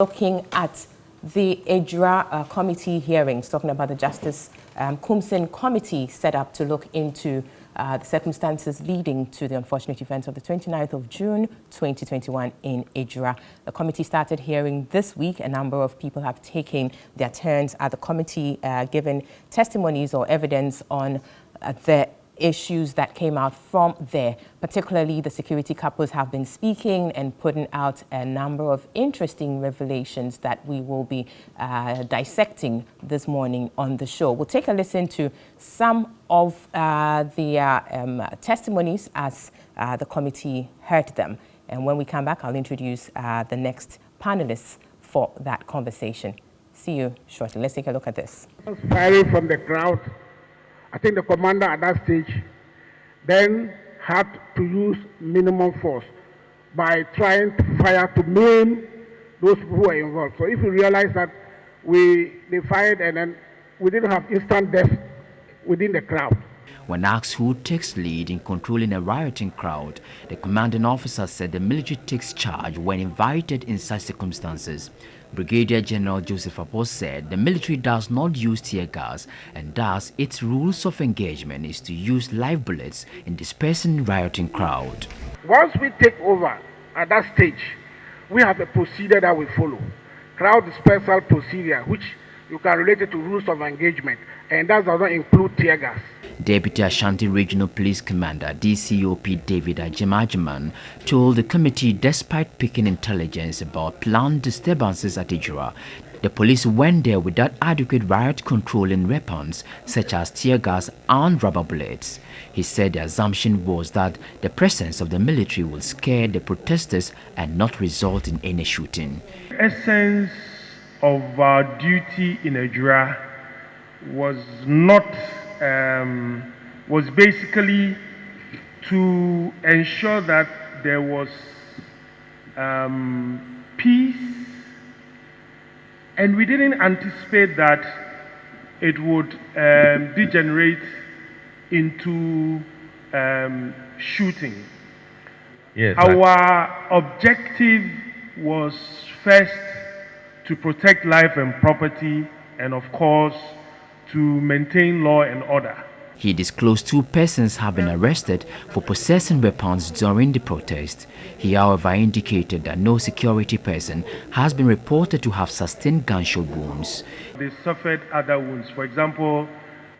Looking at the Ejura committee hearings, talking about the Justice Kumsin committee set up to look into the circumstances leading to the unfortunate events of the 29th of June 2021 in Ejura. The committee started hearing this week. A number of people have taken their turns at the committee, giving testimonies or evidence on the issues that came out from there. Particularly, the security couples have been speaking and putting out a number of interesting revelations that we will be dissecting this morning on the show. We'll take a listen to some of the testimonies as the committee heard them. And when we come back, I'll introduce the next panelists for that conversation. See you shortly. Let's take a look at this. Firing from the crowd. I think the commander at that stage then had to use minimum force by trying to fire to maim those people who were involved. So if you realize that they fired and then we didn't have instant death within the crowd. When asked who takes lead in controlling a rioting crowd, the commanding officer said the military takes charge when invited in such circumstances. Brigadier General Joseph Apos said the military does not use tear gas, and thus its rules of engagement is to use live bullets in dispersing rioting crowd. Once we take over at that stage, we have a procedure that we follow. Crowd dispersal procedure, which you can relate it to rules of engagement, and that does not include tear gas. Deputy Ashanti Regional Police Commander DCOP David Ajemajiman told the committee despite picking intelligence about planned disturbances at Ejura, the police went there without adequate riot controlling weapons such as tear gas and rubber bullets. He said the assumption was that the presence of the military will scare the protesters and not result in any shooting. The essence of our duty in Ejura was not was basically to ensure that there was peace, and we didn't anticipate that it would degenerate into shooting. Yes, our objective was first to protect life and property, and of course to maintain law and order. He disclosed 2 persons have been arrested for possessing weapons during the protest. He, however, indicated that no security person has been reported to have sustained gunshot wounds. They suffered other wounds. For example,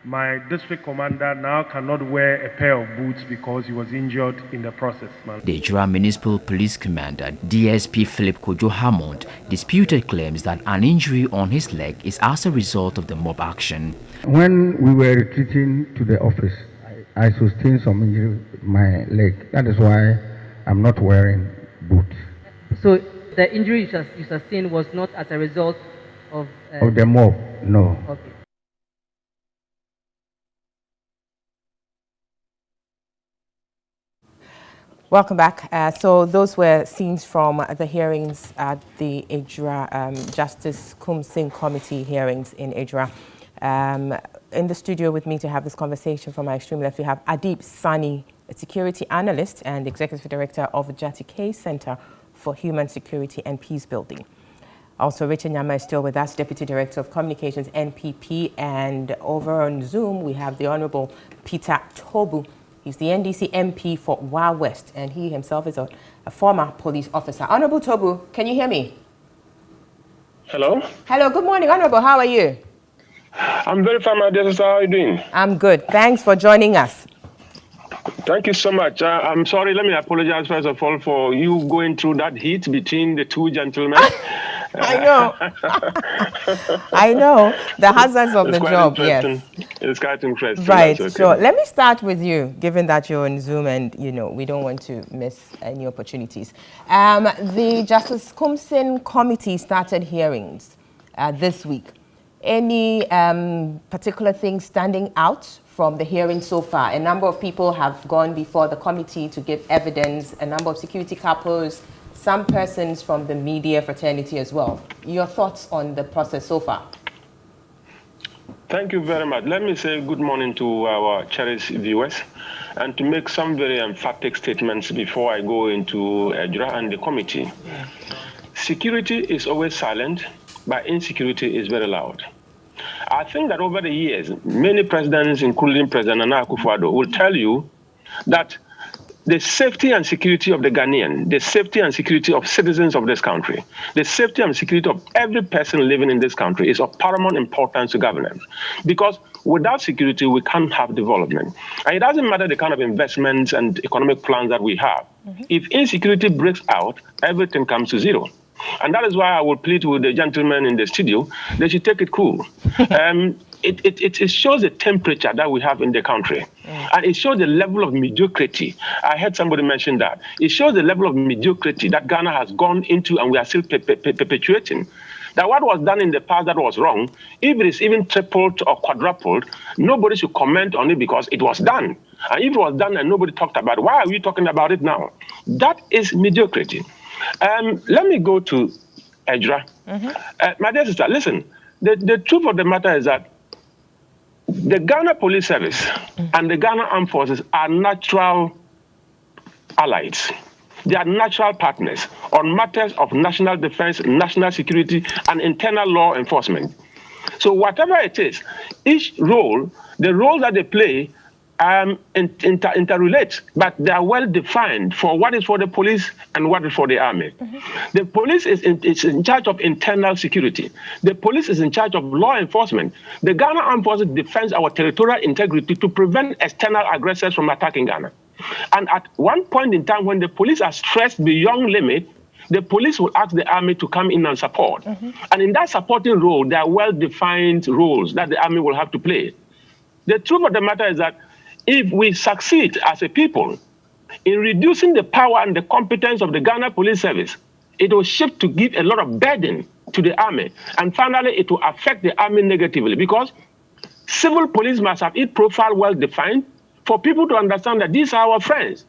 my district commander now cannot wear a pair of boots because he was injured in the process. The Ejura Municipal Police Commander, DSP Philip Kojo Hammond, disputed claims that an injury on his leg is as a result of the mob action. When we were retreating to the office, I sustained some injury with my leg. That is why I'm not wearing boots. So the injury you sustained was not as a result of the mob? No. Okay. Welcome back. So those were scenes from the hearings at the Ejura Justice Kumsin Committee hearings in Ejura. In the studio with me to have this conversation from my extreme left, we have Adib Sani, a security analyst and executive director of the Jati K Center for Human Security and Peace Building. Also, Richard Nyama is still with us, Deputy Director of Communications, NPP. And over on Zoom, we have the Honorable Peter Tobu. He's the NDC MP for Wa West, and he himself is a former police officer. Honorable Tobu, can you hear me? Hello? Hello, good morning, Honorable. How are you? I'm very fine, my dear sister. How are you doing? I'm good. Thanks for joining us. Thank you so much. I'm sorry. Let me apologize, first of all, for you going through that heat between the 2 gentlemen. I know. I know. The hazards of the job, yes. It's quite interesting. Right, okay. Sure. Let me start with you, given that you're on Zoom and, we don't want to miss any opportunities. The Justice Kumsin Committee started hearings this week. Any particular things standing out from the hearing so far? A number of people have gone before the committee to give evidence, a number of security couples, some persons from the media fraternity as well. Your thoughts on the process so far? Thank you very much. Let me say good morning to our cherished viewers and to make some very emphatic statements before I go into Ejura and the committee. security is always silent, but insecurity is very loud. I think that over the years, many presidents, including President Nana Akufo-Addo, will tell you that the safety and security of the Ghanaian, the safety and security of citizens of this country, the safety and security of every person living in this country is of paramount importance to governance. Because without security, we can't have development. And it doesn't matter the kind of investments and economic plans that we have. If insecurity breaks out, everything comes to zero. And that is why I will plead with the gentlemen in the studio, they should take it cool. It shows the temperature that we have in the country. And it shows the level of mediocrity. I heard somebody mention that. It shows the level of mediocrity that Ghana has gone into and we are still perpetuating. That what was done in the past that was wrong, if it is even tripled or quadrupled, nobody should comment on it because it was done. And if it was done and nobody talked about it, why are we talking about it now? That is mediocrity. Let me go to Ejura. My dear sister, listen, the truth of the matter is that the Ghana Police Service and the Ghana Armed Forces are natural allies. They are natural partners on matters of national defense, national security, and internal law enforcement. So whatever it is, each role, the role that they play, interrelate, but they are well defined for what is for the police and what is for the army. The police is in charge of internal security. The police is in charge of law enforcement. The Ghana Armed Forces defends our territorial integrity to prevent external aggressors from attacking Ghana. And at one point in time, when the police are stressed beyond limit, the police will ask the army to come in and support. And in that supporting role, there are well-defined roles that the army will have to play. The truth of the matter is that if we succeed as a people in reducing the power and the competence of the Ghana Police Service, it will shift to give a lot of burden to the army. And finally, it will affect the army negatively because civil police must have its profile well defined for people to understand that these are our friends.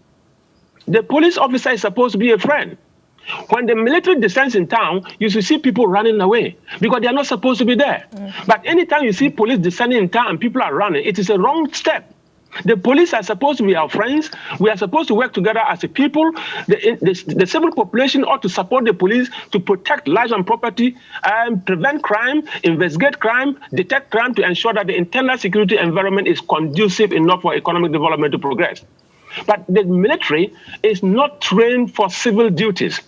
The police officer is supposed to be a friend. When the military descends in town, you should see people running away because they are not supposed to be there. But anytime you see police descending in town and people are running, it is a wrong step. The police are supposed to be our friends. We are supposed to work together as a people. The civil population ought to support the police to protect lives and property, prevent crime, investigate crime, detect crime to ensure that the internal security environment is conducive enough for economic development to progress. But the military is not trained for civil duties.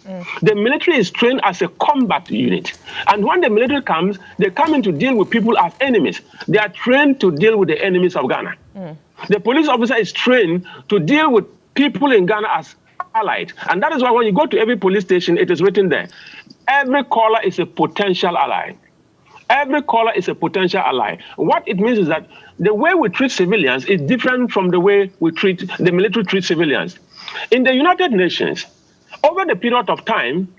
The military is trained as a combat unit. And when the military comes, they come in to deal with people as enemies. They are trained to deal with the enemies of Ghana. The police officer is trained to deal with people in Ghana as allied. And that is why when you go to every police station, it is written there, every caller is a potential ally. Every caller is a potential ally. What it means is that the way we treat civilians is different from the way the military treats civilians. In the United Nations, over the period of time,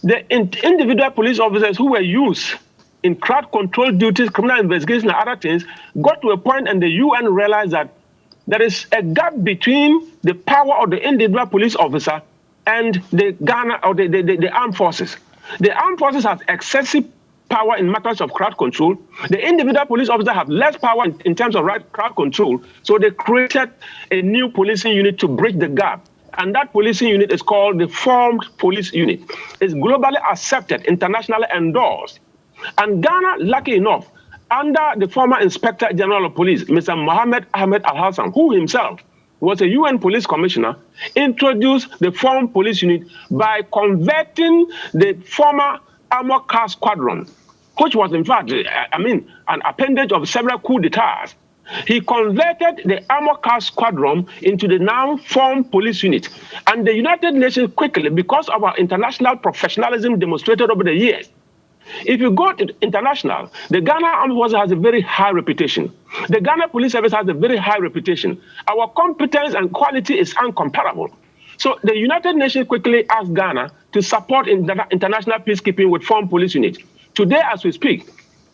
the individual police officers who were used in crowd control duties, criminal investigation, and other things, got to a point and the UN realized that there is a gap between the power of the individual police officer and the Ghana or the armed forces. The armed forces have excessive power in matters of crowd control. The individual police officer have less power in terms of crowd control. So they created a new policing unit to bridge the gap. And that policing unit is called the Formed Police Unit. It's globally accepted, internationally endorsed. And Ghana, lucky enough, under the former Inspector General of Police, Mr. Mohammed Ahmed Al-Hassan, who himself was a UN police commissioner, introduced the Formed Police Unit by converting the former Armored Car Squadron, which was in fact, an appendage of several coups d'etats. He converted the Armored Car Squadron into the now Formed Police Unit. And the United Nations quickly, because of our international professionalism demonstrated over the years, if you go to international, the Ghana Armed Forces has a very high reputation. The Ghana Police Service has a very high reputation. Our competence and quality is incomparable. So the United Nations quickly asked Ghana to support international peacekeeping with Formed Police Unit. Today, as we speak,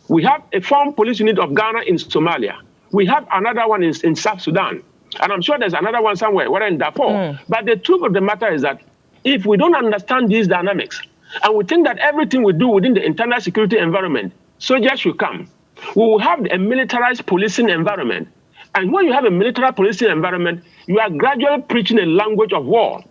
we have a Formed Police Unit of Ghana in Somalia. We have another one in South Sudan. And I'm sure there's another one somewhere, whether in Darfur. But the truth of the matter is that if we don't understand these dynamics, and we think that everything we do within the internal security environment, soldiers should come, we will have a militarized policing environment. And when you have a military policing environment, you are gradually preaching a language of war.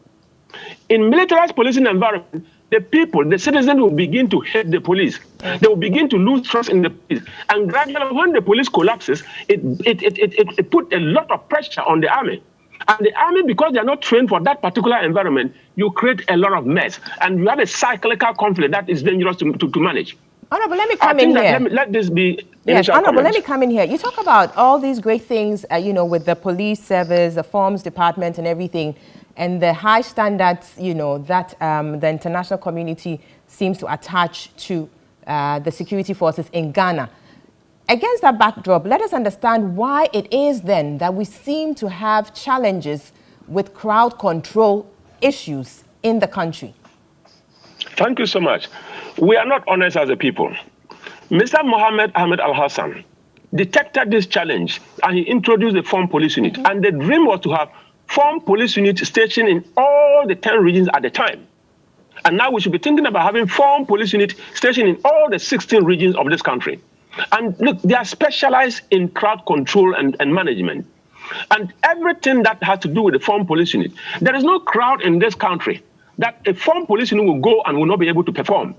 In militarized policing environment, the people, the citizens will begin to hate the police. They will begin to lose trust in the police. And gradually, when the police collapses, it put a lot of pressure on the army. And the army, because they are not trained for that particular environment, you create a lot of mess. And you have a cyclical conflict that is dangerous to manage. Honorable, let me come in here. Let this be yes, initial Honorable, comments. let me come in here. You talk about all these great things, with the police service, the forms department and everything, and the high standards, that the international community seems to attach to the security forces in Ghana. Against that backdrop, let us understand why it is then that we seem to have challenges with crowd control issues in the country. Thank you so much. We are not honest as a people. Mr. Mohammed Ahmed Al-Hassan detected this challenge and he introduced the form police unit. And the dream was to have form police unit stationed in all the 10 regions at the time. And now we should be thinking about having form police unit stationed in all the 16 regions of this country. And look, they are specialized in crowd control and management. And everything that has to do with the form police unit, there is no crowd in this country that a form police unit will go and will not be able to perform.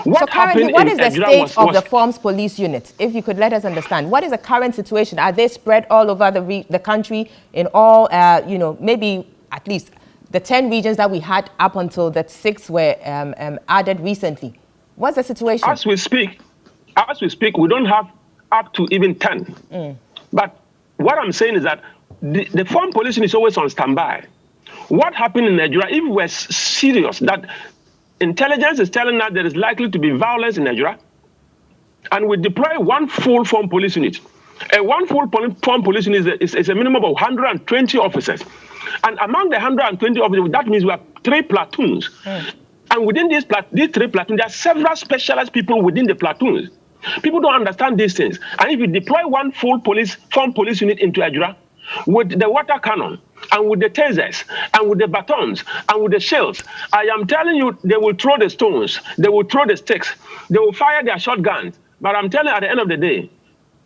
So currently, what is the state of the forms police unit? If you could let us understand, what is the current situation? Are they spread all over the country in all, maybe at least the 10 regions that we had up until the 6 were added recently? What's the situation? As we speak, we don't have up to even 10. But what I'm saying is that the form police unit is always on standby. What happened in Ejura, if we're serious that intelligence is telling us there is likely to be violence in Ejura, and we deploy one full form police unit. One full form police unit is a minimum of 120 officers. And among the 120 officers, that means we have 3 platoons. And within these 3 platoons, there are several specialized people within the platoons. People don't understand these things. And if you deploy one full form police unit into Ejura, with the water cannon, and with the tasers, and with the batons, and with the shells, I am telling you, they will throw the stones, they will throw the sticks, they will fire their shotguns. But I'm telling you, at the end of the day,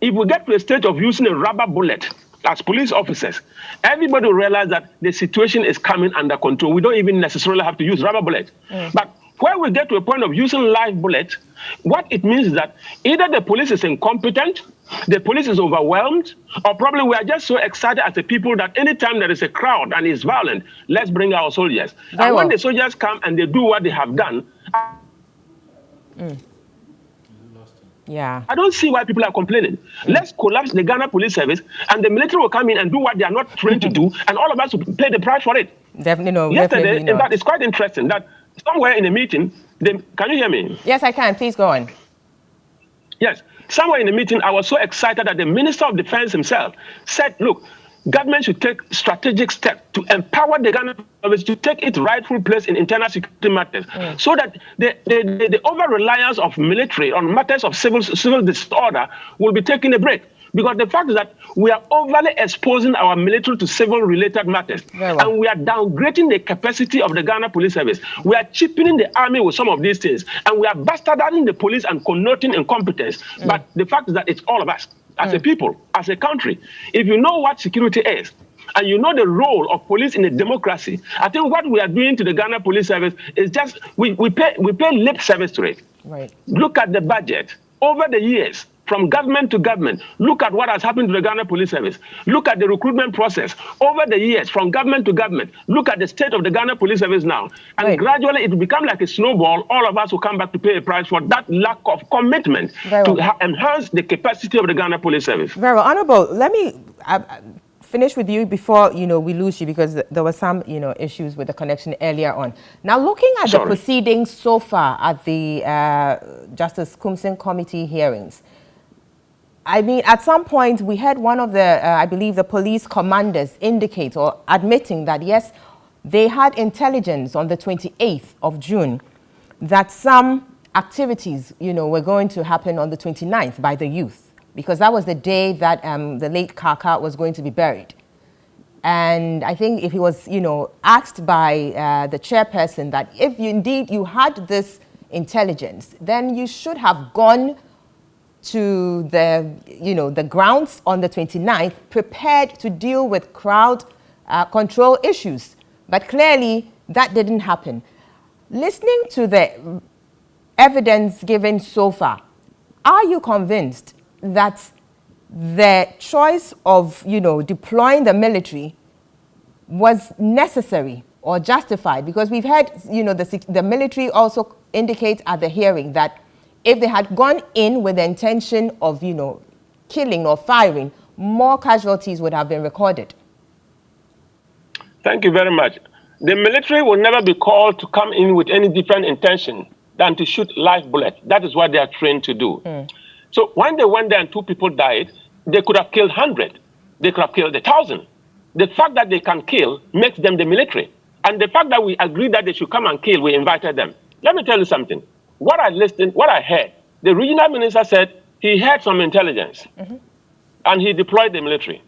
if we get to a stage of using a rubber bullet as police officers, everybody will realize that the situation is coming under control. We don't even necessarily have to use rubber bullets. But when we get to a point of using live bullets, what it means is that either the police is incompetent, the police is overwhelmed, or probably we are just so excited as a people that anytime there is a crowd and it's violent, let's bring our soldiers. And when the soldiers come and they do what they have done, I don't see why people are complaining. Let's collapse the Ghana Police Service and the military will come in and do what they are not trained to do, and all of us will pay the price for it. Definitely no. Yesterday, definitely in fact, it's quite interesting that somewhere in a meeting, can you hear me? Yes, I can. Please go on. Yes. Somewhere in the meeting, I was so excited that the Minister of Defense himself said, look, government should take strategic steps to empower the Ghana Police to take its rightful place in internal security matters, so that the over-reliance of military on matters of civil disorder will be taking a break. Because the fact is that we are overly exposing our military to civil-related matters. And we are downgrading the capacity of the Ghana Police Service. We are cheapening the army with some of these things. And we are bastardizing the police and connoting incompetence. But the fact is that it's all of us, as a people, as a country. If you know what security is, and you know the role of police in a democracy, I think what we are doing to the Ghana Police Service is just, we pay lip service to it. Look at the budget. Over the years, from government to government, look at what has happened to the Ghana Police Service. Look at the recruitment process. Over the years, from government to government, look at the state of the Ghana Police Service now. And gradually, it will become like a snowball. All of us will come back to pay a price for that lack of commitment to enhance the capacity of the Ghana Police Service. Very well. Honorable, let me finish with you before, we lose you, because there were some, issues with the connection earlier on. Now, looking at the proceedings so far at the Justice Kumsin Committee hearings, I mean, at some point, we had one of the, I believe, the police commanders indicate or admitting that, yes, they had intelligence on the 28th of June that some activities, were going to happen on the 29th by the youth, because that was the day that the late Kaka was going to be buried. And I think if he was, asked by the chairperson that if indeed you had this intelligence, then you should have gone to the grounds on the 29th, prepared to deal with crowd control issues. But clearly, that didn't happen. listening to the evidence given so far, are you convinced that the choice of, deploying the military was necessary or justified? Because we've heard, the military also indicate at the hearing that if they had gone in with the intention of, killing or firing, more casualties would have been recorded. Thank you very much. The military will never be called to come in with any different intention than to shoot live bullets. That is what they are trained to do. So when they went there and 2 people died, they could have killed 100. They could have killed 1,000. The fact that they can kill makes them the military. And the fact that we agreed that they should come and kill, we invited them. Let me tell you something. What I heard, the regional minister said he had some intelligence and he deployed the military.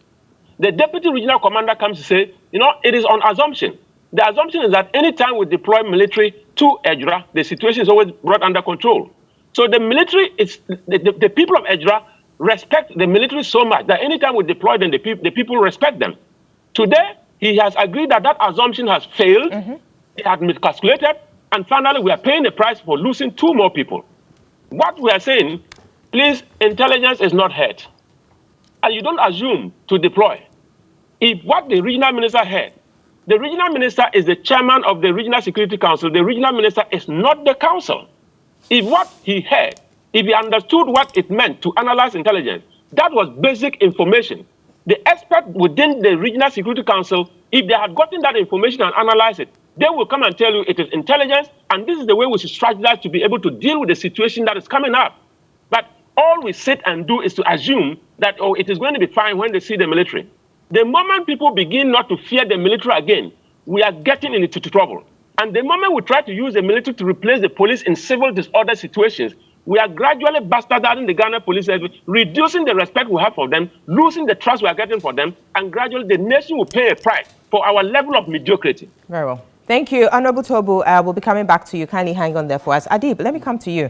The deputy regional commander comes to say, it is on assumption. The assumption is that anytime we deploy military to Ejura, the situation is always brought under control. So the military, the people of Ejura respect the military so much that anytime we deploy them, the people respect them. Today, he has agreed that that assumption has failed, it had miscalculated, and finally we are paying the price for losing 2 more people. What we are saying, please, intelligence is not hurt. And you don't assume to deploy. If what the regional minister heard, the regional minister is the chairman of the Regional Security Council. The regional minister is not the council. If what he heard, if he understood what it meant to analyze intelligence, that was basic information. The expert within the Regional Security Council, if they had gotten that information and analyzed it, they will come and tell you it is intelligence, and this is the way we should strategize to be able to deal with the situation that is coming up. But all we sit and do is to assume that, it is going to be fine when they see the military. The moment people begin not to fear the military again, we are getting into trouble. And the moment we try to use the military to replace the police in civil disorder situations, we are gradually bastardizing the Ghana police service, reducing the respect we have for them, losing the trust we are getting for them, and gradually the nation will pay a price for our level of mediocrity. Very well. Thank you. Honorable Tobu, we'll be coming back to you. Kindly hang on there for us. Adib, let me come to you.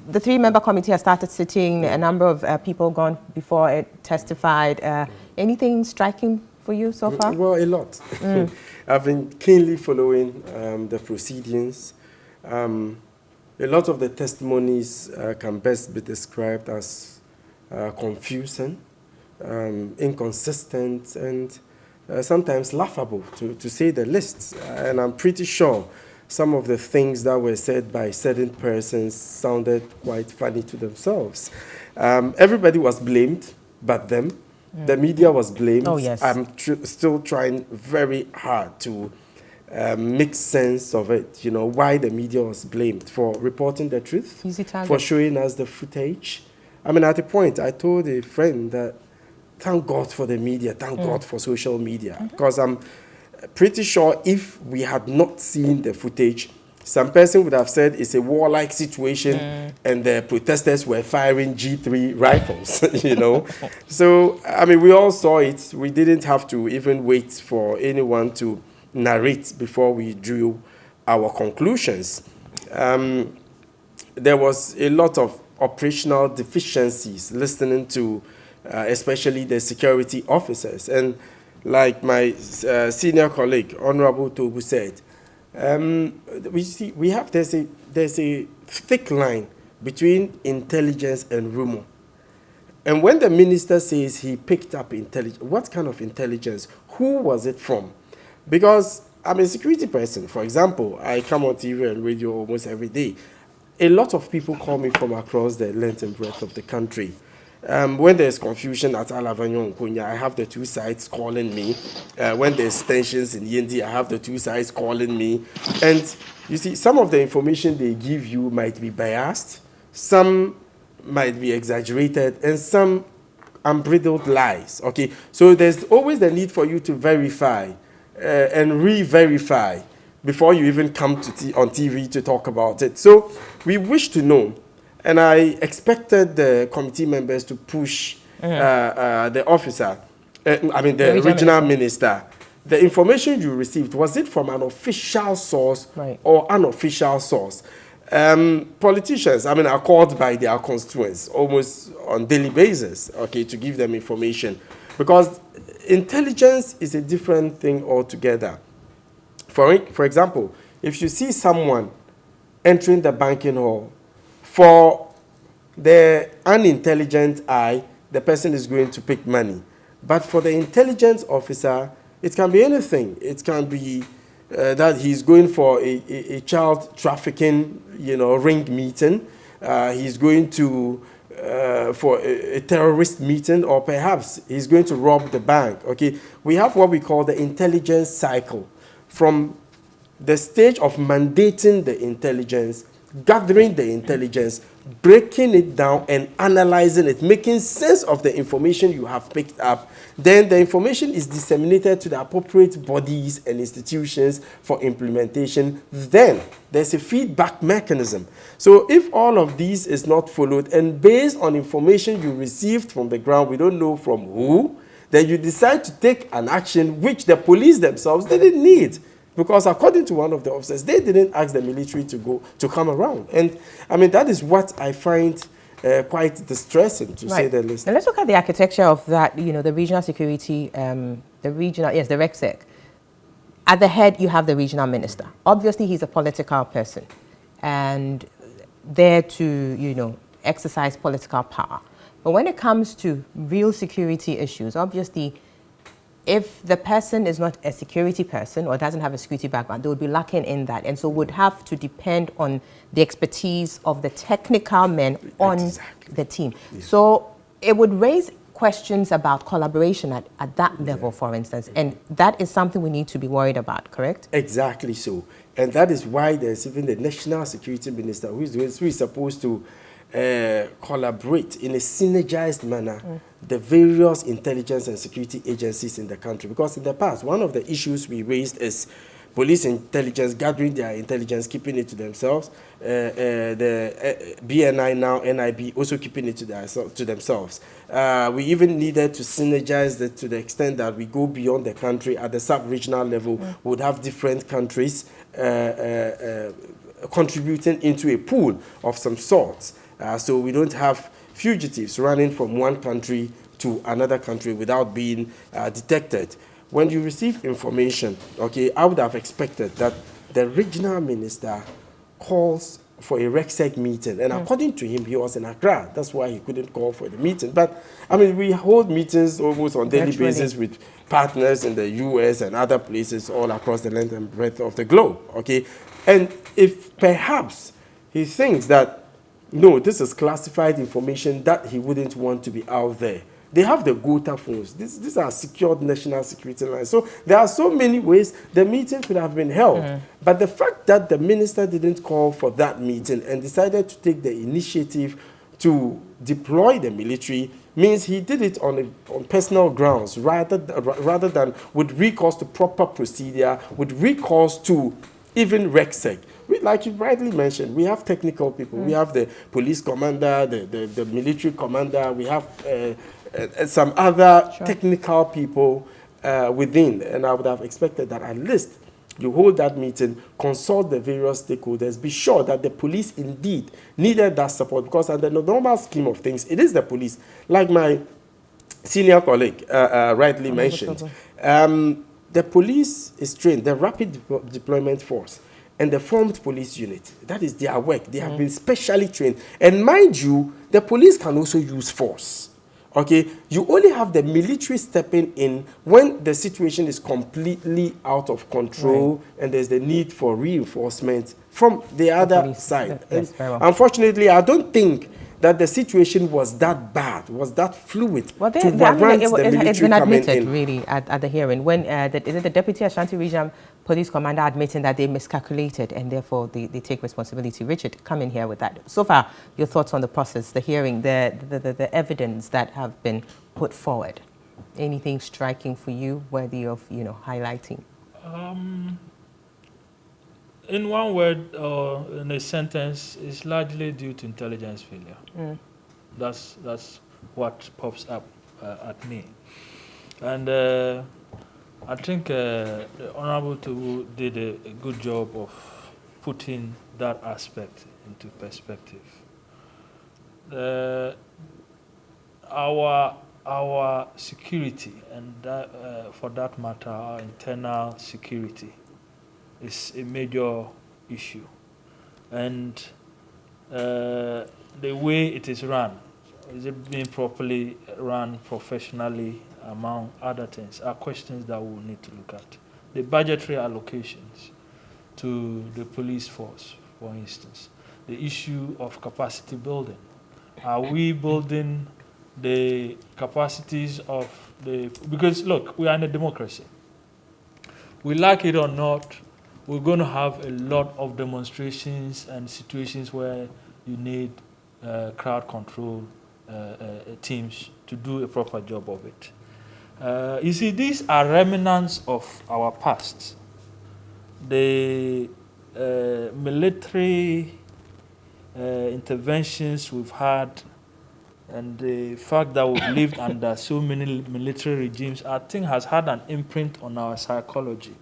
The 3-member committee has started sitting. A number of people gone before it testified. Anything striking for you so far? Well, a lot. I've been keenly following the proceedings. A lot of the testimonies can best be described as confusing, inconsistent, and sometimes laughable, to say the least. And I'm pretty sure some of the things that were said by certain persons sounded quite funny to themselves. Everybody was blamed but them. The media was blamed. Oh, yes. I'm still trying very hard to make sense of it, why the media was blamed for reporting the truth, for showing us the footage. I mean, at a point, I told a friend that thank God for the media, thank God for social media, because I'm pretty sure if we had not seen the footage, some person would have said it's a warlike situation and the protesters were firing G3 rifles, So, I mean, we all saw it. We didn't have to even wait for anyone to narrate before we drew our conclusions. There was a lot of operational deficiencies listening to especially the security officers. And like my senior colleague, Honorable Tobu said, there's a thick line between intelligence and rumor. And when the minister says he picked up intelligence, what kind of intelligence? Who was it from? Because I'm a security person. For example, I come on TV and radio almost every day. A lot of people call me from across the length and breadth of the country. When there's confusion at Alavanyo and Konya, I have the 2 sides calling me. When there's tensions in Yendi, I have the 2 sides calling me. And you see, some of the information they give you might be biased, some might be exaggerated, and some unbridled lies. Okay, so there's always the need for you to verify and re-verify before you even come to on TV to talk about it. So we wish to know. And I expected the committee members to push the officer, the regional minister. The information you received, was it from an official source or unofficial source? Politicians, are called by their constituents almost on daily basis, okay, to give them information. Because intelligence is a different thing altogether. For example, if you see someone entering the banking hall, for the unintelligent eye, the person is going to pick money. But for the intelligence officer, it can be anything. It can be that he's going for a child trafficking, ring meeting. He's going to for a terrorist meeting, or perhaps he's going to rob the bank. Okay, we have what we call the intelligence cycle, from the stage of mandating the intelligence, gathering the intelligence, breaking it down and analyzing it, making sense of the information you have picked up. Then the information is disseminated to the appropriate bodies and institutions for implementation. Then there's a feedback mechanism. So if all of these is not followed, and based on information you received from the ground, we don't know from who, then you decide to take an action which the police themselves didn't need. Because according to one of the officers, they didn't ask the military to come around. And I mean, that is what I find quite distressing, to say the least. Now let's look at the architecture of that, the regional security, the RegSec. At the head, you have the regional minister. Obviously, he's a political person and there to, exercise political power. But when it comes to real security issues, obviously, if the person is not a security person or doesn't have a security background, they would be lacking in that, and so would have to depend on the expertise of the technical men on the team. Yeah. So it would raise questions about collaboration at that level, for instance, and that is something we need to be worried about, correct? Exactly so. And that is why there's even the National Security Minister who is supposed to collaborate in a synergized manner the various intelligence and security agencies in the country. Because in the past, one of the issues we raised is police intelligence, gathering their intelligence, keeping it to themselves. The BNI now, NIB, also keeping it to themselves. We even needed to synergize that to the extent that we go beyond the country at the sub-regional level. We would have different countries contributing into a pool of some sorts. So we don't have fugitives running from one country to another country without being detected. When you receive information, okay, I would have expected that the regional minister calls for a RegSec meeting. And according to him, he was in Accra. That's why he couldn't call for the meeting. But, I mean, we hold meetings almost on a daily basis with partners in the US and other places all across the length and breadth of the globe, okay? And if perhaps he thinks that, no, this is classified information that he wouldn't want to be out there. They have the GOTA phones. These are secured national security lines. So there are so many ways the meeting could have been held. But the fact that the minister didn't call for that meeting and decided to take the initiative to deploy the military means he did it on personal grounds rather than with recourse to proper procedure, with recourse to even RegSec. Like you rightly mentioned, we have technical people. We have the police commander, the military commander. We have some other technical people within. And I would have expected that at least you hold that meeting, consult the various stakeholders, be sure that the police indeed needed that support, because under the normal scheme of things, it is the police. Like my senior colleague rightly mentioned, the police is trained, the rapid deployment force, and the formed police unit. That is their work. They have been specially trained. And mind you, the police can also use force. Okay, you only have the military stepping in when the situation is completely out of control and there's the need for reinforcement from the other side. Unfortunately, I don't think that the situation was that bad, was that fluid. Well, it's been admitted, really, at the hearing, when the Deputy Ashanti Regional Police Commander admitting that they miscalculated and therefore they take responsibility. Richard, come in here with that. So far, your thoughts on the process, the hearing, the evidence that have been put forward. Anything striking for you, worthy of highlighting? In one word or in a sentence, it's largely due to intelligence failure. That's what pops up at me. And I think the Honorable Tubu did a good job of putting that aspect into perspective. Our security, and for that matter, our internal security, is a major issue. And the way it is run, is it being properly run professionally, among other things, are questions that we'll need to look at. The budgetary allocations to the police force, for instance, the issue of capacity building. Are we building the capacities of the, because look, we are in a democracy. We like it or not, we're going to have a lot of demonstrations and situations where you need crowd control teams to do a proper job of it. You see, these are remnants of our past. The military interventions we've had and the fact that we've lived under so many military regimes, I think has had an imprint on our psychology.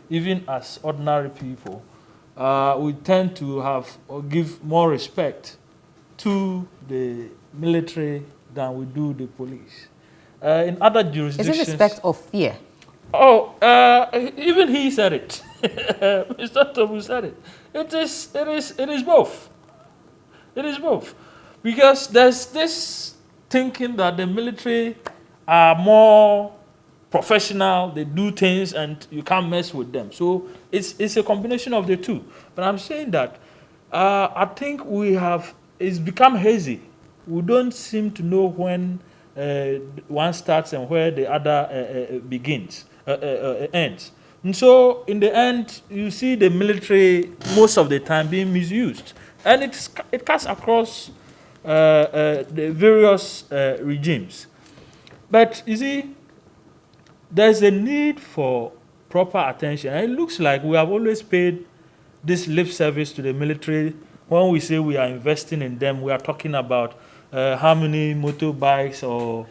Even as ordinary people, we tend to have or give more respect to the military than we do the police. In other jurisdictions... Is it respect or fear? Oh, even he said it. Mr. Tobu said it. It is both. It is both. Because there's this thinking that the military are more professional, they do things and you can't mess with them. So it's a combination of the two. But I'm saying that I think it's become hazy. We don't seem to know when one starts and where the other ends. And so in the end, you see the military most of the time being misused. And it cuts across the various regimes. But you see, there's a need for proper attention. And it looks like we have always paid this lip service to the military. When we say we are investing in them, we are talking about how many motorbikes or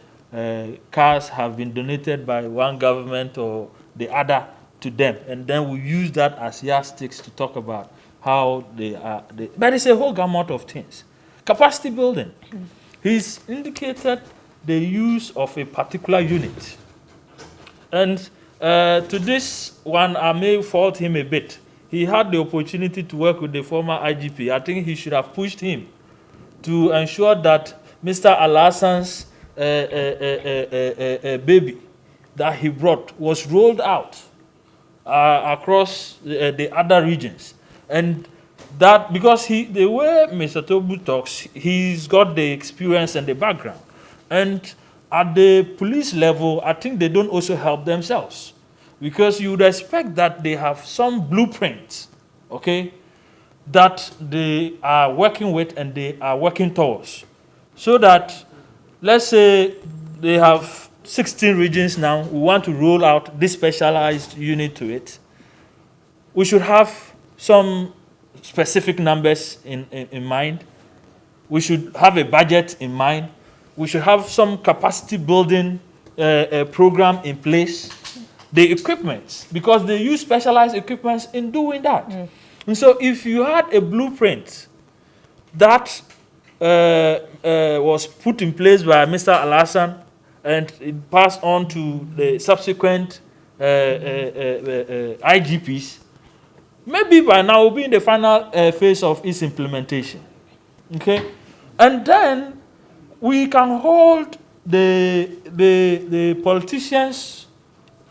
cars have been donated by one government or the other to them. And then we use that as yardsticks to talk about how they are. But it's a whole gamut of things. Capacity building. He's indicated the use of a particular unit. And to this one, I may fault him a bit. He had the opportunity to work with the former IGP. I think he should have pushed him to ensure that Mr. Alassan's baby that he brought was rolled out across the other regions. And that, because the way Mr. Tobu talks, he's got the experience and the background. And at the police level, I think they don't also help themselves. Because you would expect that they have some blueprint, okay, that they are working with and they are working towards. So that, let's say they have 16 regions now, we want to roll out this specialized unit to it. We should have some specific numbers in mind. We should have a budget in mind. We should have some capacity building program in place. The equipment, because they use specialized equipment in doing that. And so if you had a blueprint that was put in place by Mr. Alassan and it passed on to the subsequent IGPs, maybe by now we'll be in the final phase of its implementation. Okay? And then we can hold the politicians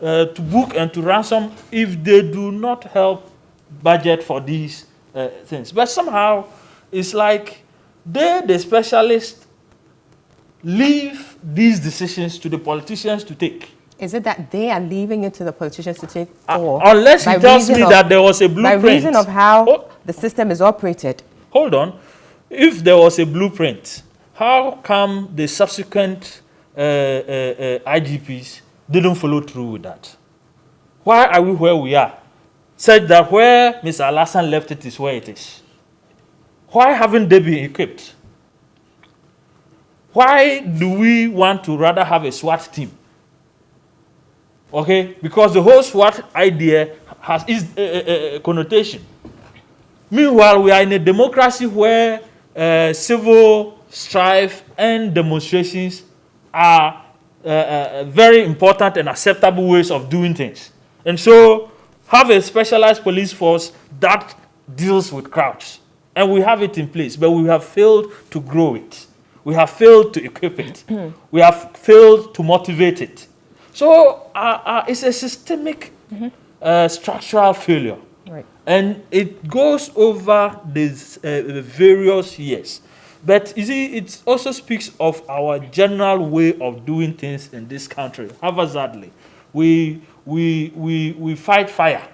to book and to ransom if they do not help budget for these things. But somehow it's like the specialists leave these decisions to the politicians to take. Is it that they are leaving it to the politicians to take? Or unless he tells me that there was a blueprint. By reason of how the system is operated. Hold on. If there was a blueprint, how come the subsequent IGPs didn't follow through with that? Why are we where we are? Said that where Mr. Alassan left it is where it is. Why haven't they been equipped? Why do we want to rather have a SWAT team? Okay, because the whole SWAT idea has its connotation. Meanwhile, we are in a democracy where civil strife and demonstrations are very important and acceptable ways of doing things. And so have a specialized police force that deals with crowds. And we have it in place, but we have failed to grow it. We have failed to equip it. We have failed to motivate it. So it's a systemic structural failure. Right. And it goes over these various years. But you see, it also speaks of our general way of doing things in this country. Haphazardly. We fight fire.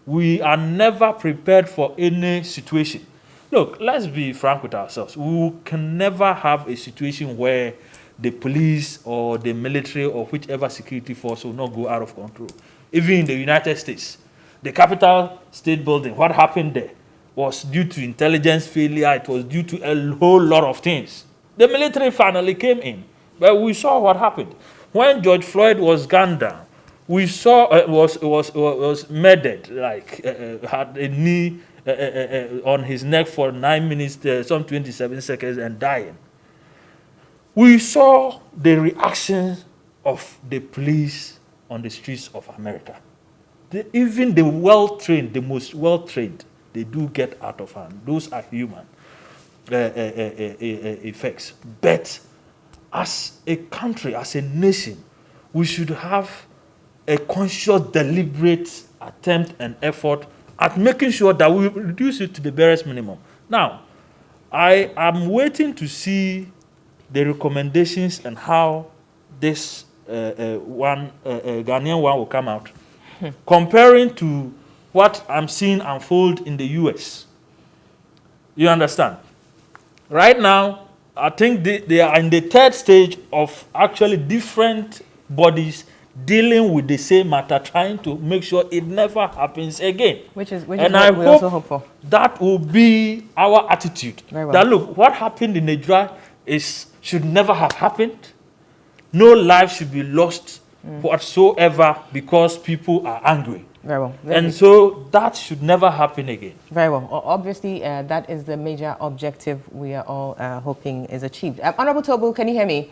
We are never prepared for any situation. Look, let's be frank with ourselves. We can never have a situation where the police or the military or whichever security force will not go out of control. Even in the United States, the Capitol State Building, what happened there was due to intelligence failure. It was due to a whole lot of things. The military finally came in, but we saw what happened. When George Floyd was gunned down, we saw was murdered, like had a knee on his neck for 9 minutes, some 27 seconds, and dying. We saw the reaction of the police on the streets of America. Even the well-trained, the most well-trained, they do get out of hand. Those are human effects. But as a country, as a nation, we should have a conscious, deliberate attempt and effort at making sure that we reduce it to the barest minimum. Now, I am waiting to see the recommendations and how this Ghanaian one will come out, comparing to what I'm seeing unfold in the US. You understand? Right now, I think they are in the third stage of actually different bodies dealing with the same matter, trying to make sure it never happens again. Which is and what we also hope for. That will be our attitude. Very well. That look, what happened in Ejura should never have happened. No life should be lost whatsoever because people are angry. Very well. And so that should never happen again. Very well. Obviously, that is the major objective we are all hoping is achieved. Honorable Tobu, can you hear me?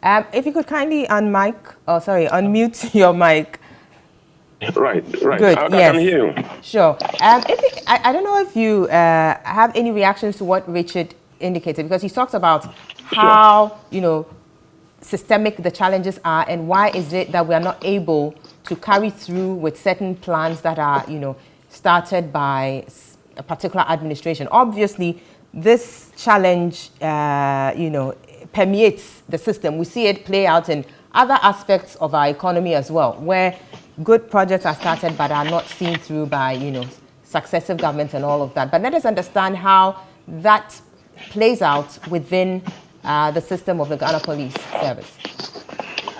If you could kindly unmute your mic. Right. Good, I yes. can hear you. Sure. I don't know if you have any reactions to what Richard indicated, because he talks about how, systemic the challenges are and why is it that we are not able to carry through with certain plans that are, started by a particular administration. Obviously, this challenge, permeates the system. We see it play out in other aspects of our economy as well, where good projects are started but are not seen through by, successive governments and all of that. But let us understand how that plays out within the system of the Ghana Police Service.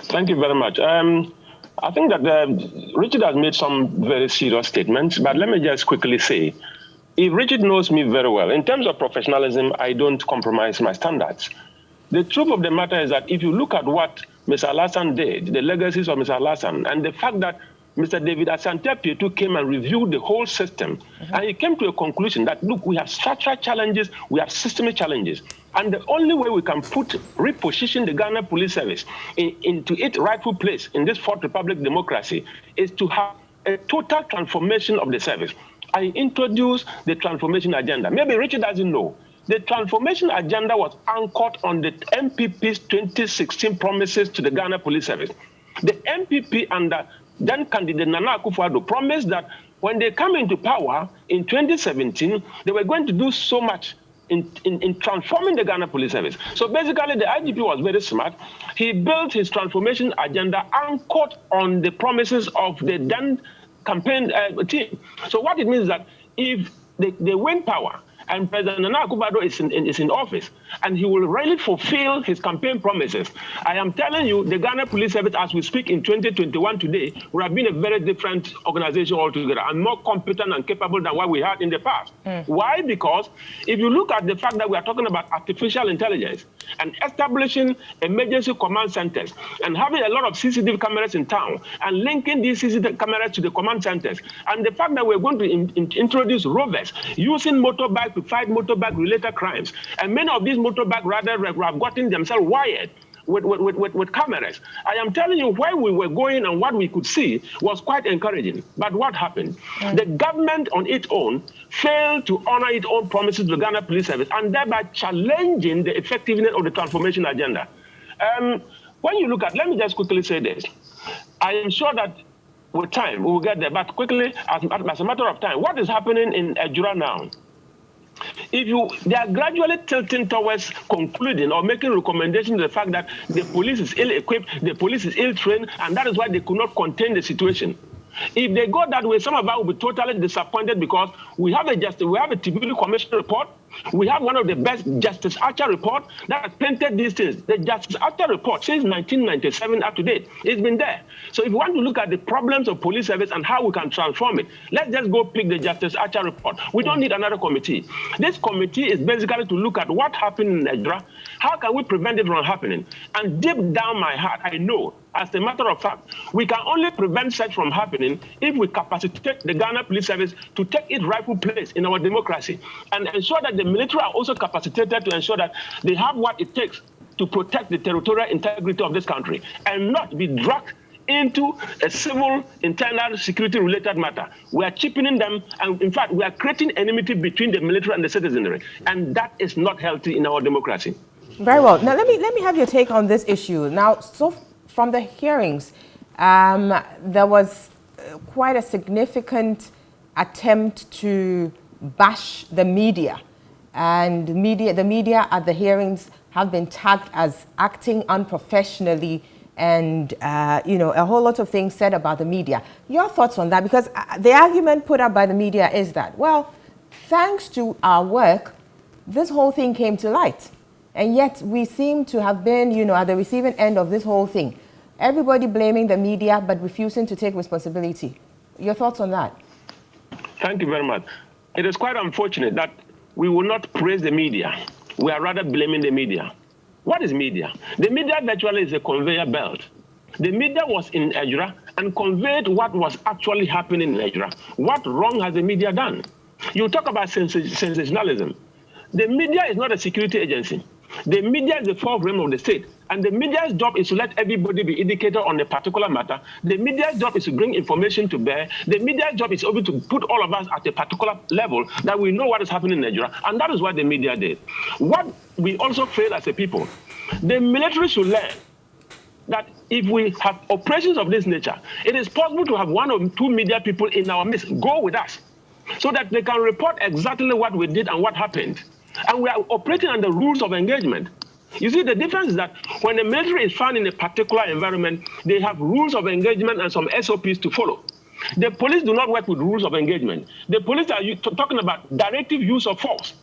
Thank you very much. I think that Richard has made some very serious statements, but let me just quickly say, if Richard knows me very well, in terms of professionalism, I don't compromise my standards. The truth of the matter is that if you look at what Mr. Alassane did, the legacies of Mr. Alassane, and the fact that Mr. David Asante-Pietu came and reviewed the whole system, and he came to a conclusion that, look, we have structural challenges, we have systemic challenges, and the only way we can reposition the Ghana Police Service into its rightful place in this Fourth Republic democracy is to have a total transformation of the service. I introduced the transformation agenda. Maybe Richard doesn't know. The transformation agenda was anchored on the MPP's 2016 promises to the Ghana Police Service. The MPP under then candidate Nana Akufo-Addo promised that when they come into power in 2017, they were going to do so much in transforming the Ghana Police Service. So basically, the IGP was very smart. He built his transformation agenda anchored on the promises of the then campaign team. So what it means is that if they win power, and President Nana Akufo-Addo is in office, and he will really fulfill his campaign promises. I am telling you, the Ghana Police Service, as we speak in 2021 today, would have been a very different organization altogether, and more competent and capable than what we had in the past. Why? Because if you look at the fact that we are talking about artificial intelligence and establishing emergency command centers and having a lot of CCTV cameras in town and linking these CCTV cameras to the command centers, and the fact that we're going to introduce rovers using motorbike to fight motorbike-related crimes. And many of these motorbike riders have gotten themselves wired with cameras. I am telling you, where we were going and what we could see was quite encouraging. But what happened? The government on its own failed to honor its own promises to the Ghana Police Service, and thereby challenging the effectiveness of the transformation agenda. When you look at, let me just quickly say this. I am sure that with time, we will get there. But quickly, as a matter of time, what is happening in Ejura now? They are gradually tilting towards concluding or making recommendations to the fact that the police is ill-equipped, the police is ill-trained, and that is why they could not contain the situation. If they go that way, some of us will be totally disappointed because we have a Tribunal Commission report. We have one of the best Justice Archer report that has painted these things. The Justice Archer report since 1997 up to date. It's been there. So if you want to look at the problems of police service and how we can transform it, let's just go pick the Justice Archer report. We don't need another committee. This committee is basically to look at what happened in Ejura. How can we prevent it from happening? And deep down my heart, I know, as a matter of fact, we can only prevent such from happening if we capacitate the Ghana Police Service to take its rightful place in our democracy and ensure that the military are also capacitated to ensure that they have what it takes to protect the territorial integrity of this country and not be dragged into a civil internal security related matter. We are cheapening them, and in fact, we are creating enmity between the military and the citizenry, and that is not healthy in our democracy. Very well. Now, let me have your take on this issue. Now, so from the hearings, there was quite a significant attempt to bash the media. And the media at the hearings have been tagged as acting unprofessionally and, a whole lot of things said about the media. Your thoughts on that? Because the argument put up by the media is that, well, thanks to our work, this whole thing came to light. And yet we seem to have been, at the receiving end of this whole thing. Everybody blaming the media, but refusing to take responsibility. Your thoughts on that? Thank you very much. It is quite unfortunate that we will not praise the media. We are rather blaming the media. What is media? The media virtually is a conveyor belt. The media was in Ejura and conveyed what was actually happening in Ejura. What wrong has the media done? You talk about sensationalism. The media is not a security agency. The media is the fourth realm of the state. And the media's job is to let everybody be educated on a particular matter. The media's job is to bring information to bear. The media's job is able to put all of us at a particular level that we know what is happening in Nigeria. And that is what the media did. What we also fail as a people, the military should learn that if we have operations of this nature, it is possible to have one or two media people in our midst go with us so that they can report exactly what we did and what happened. And we are operating under rules of engagement. You see, the difference is that when the military is found in a particular environment, they have rules of engagement and some SOPs to follow. The police do not work with rules of engagement. The police are talking about directive use of force.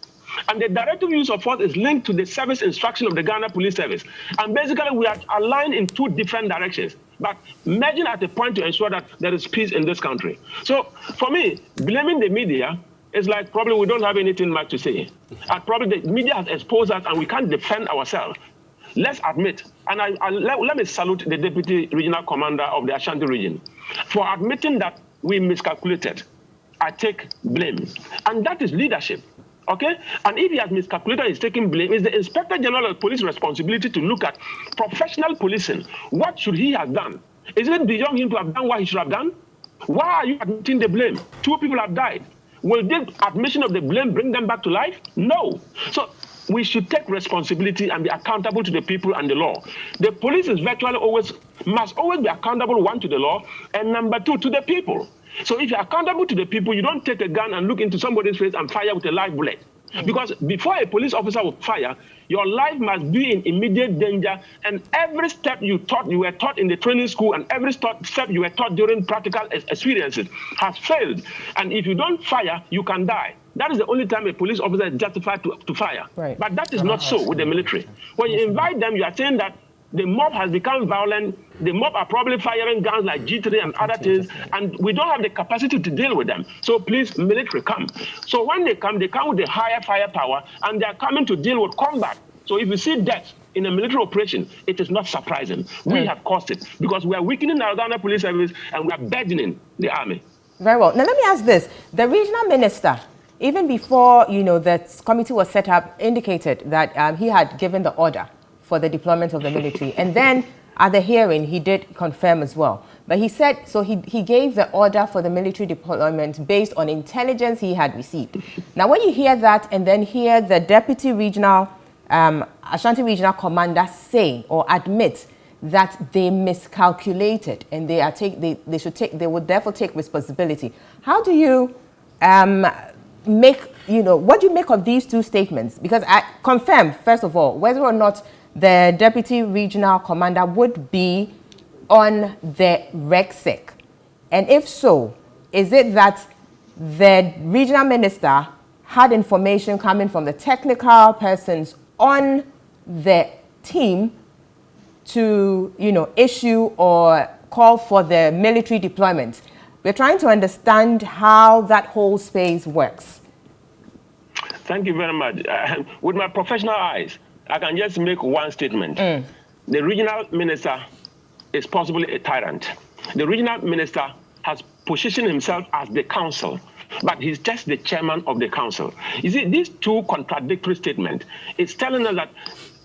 And the directive use of force is linked to the service instruction of the Ghana Police Service. And basically, we are aligned in two different directions, but merging at a point to ensure that there is peace in this country. So for me, blaming the media is like probably we don't have anything much to say. And probably the media has exposed us and we can't defend ourselves. Let's admit, and let me salute the Deputy Regional Commander of the Ashanti region for admitting that we miscalculated. I take blame. And that is leadership. Okay? And if he has miscalculated, he's taking blame. It's the Inspector General of Police responsibility to look at professional policing. What should he have done? Is it beyond him to have done what he should have done? Why are you admitting the blame? 2 people have died. Will this admission of the blame bring them back to life? No. So we should take responsibility and be accountable to the people and the law. The police is virtually must always be accountable, 1, to the law, and number 2, to the people. So if you're accountable to the people, you don't take a gun and look into somebody's face and fire with a live bullet. Because before a police officer will fire, your life must be in immediate danger. And every step you were taught in the training school, and every step you were taught during practical experiences has failed. And if you don't fire, you can die. That is the only time a police officer is justified to fire. Right. But that is not so with the military. When you invite them, you are saying that the mob has become violent. The mob are probably firing guns like G3 and other things, and we don't have the capacity to deal with them. So please, military, come. So when they come with a higher firepower, and they are coming to deal with combat. So if you see death in a military operation, it is not surprising. We have caused it because we are weakening our Ghana Police Service and we are burdening the army. Very well. Now let me ask this: the regional minister, even before that committee was set up, indicated that he had given the order for the deployment of the military. And then at the hearing, he did confirm as well. But he said, so he gave the order for the military deployment based on intelligence he had received. Now, when you hear that and then hear the deputy regional, Ashanti regional commander say or admit that they miscalculated and they would therefore take responsibility. How do you what do you make of these two statements? Because I confirm, first of all, whether or not the deputy regional commander would be on the RECSEC. And if so, is it that the regional minister had information coming from the technical persons on the team to, issue or call for the military deployment? We're trying to understand how that whole space works. Thank you very much. With my professional eyes, I can just make one statement. The regional minister is possibly a tyrant. The regional minister has positioned himself as the council, but he's just the chairman of the council. You see, these two contradictory statements is telling us that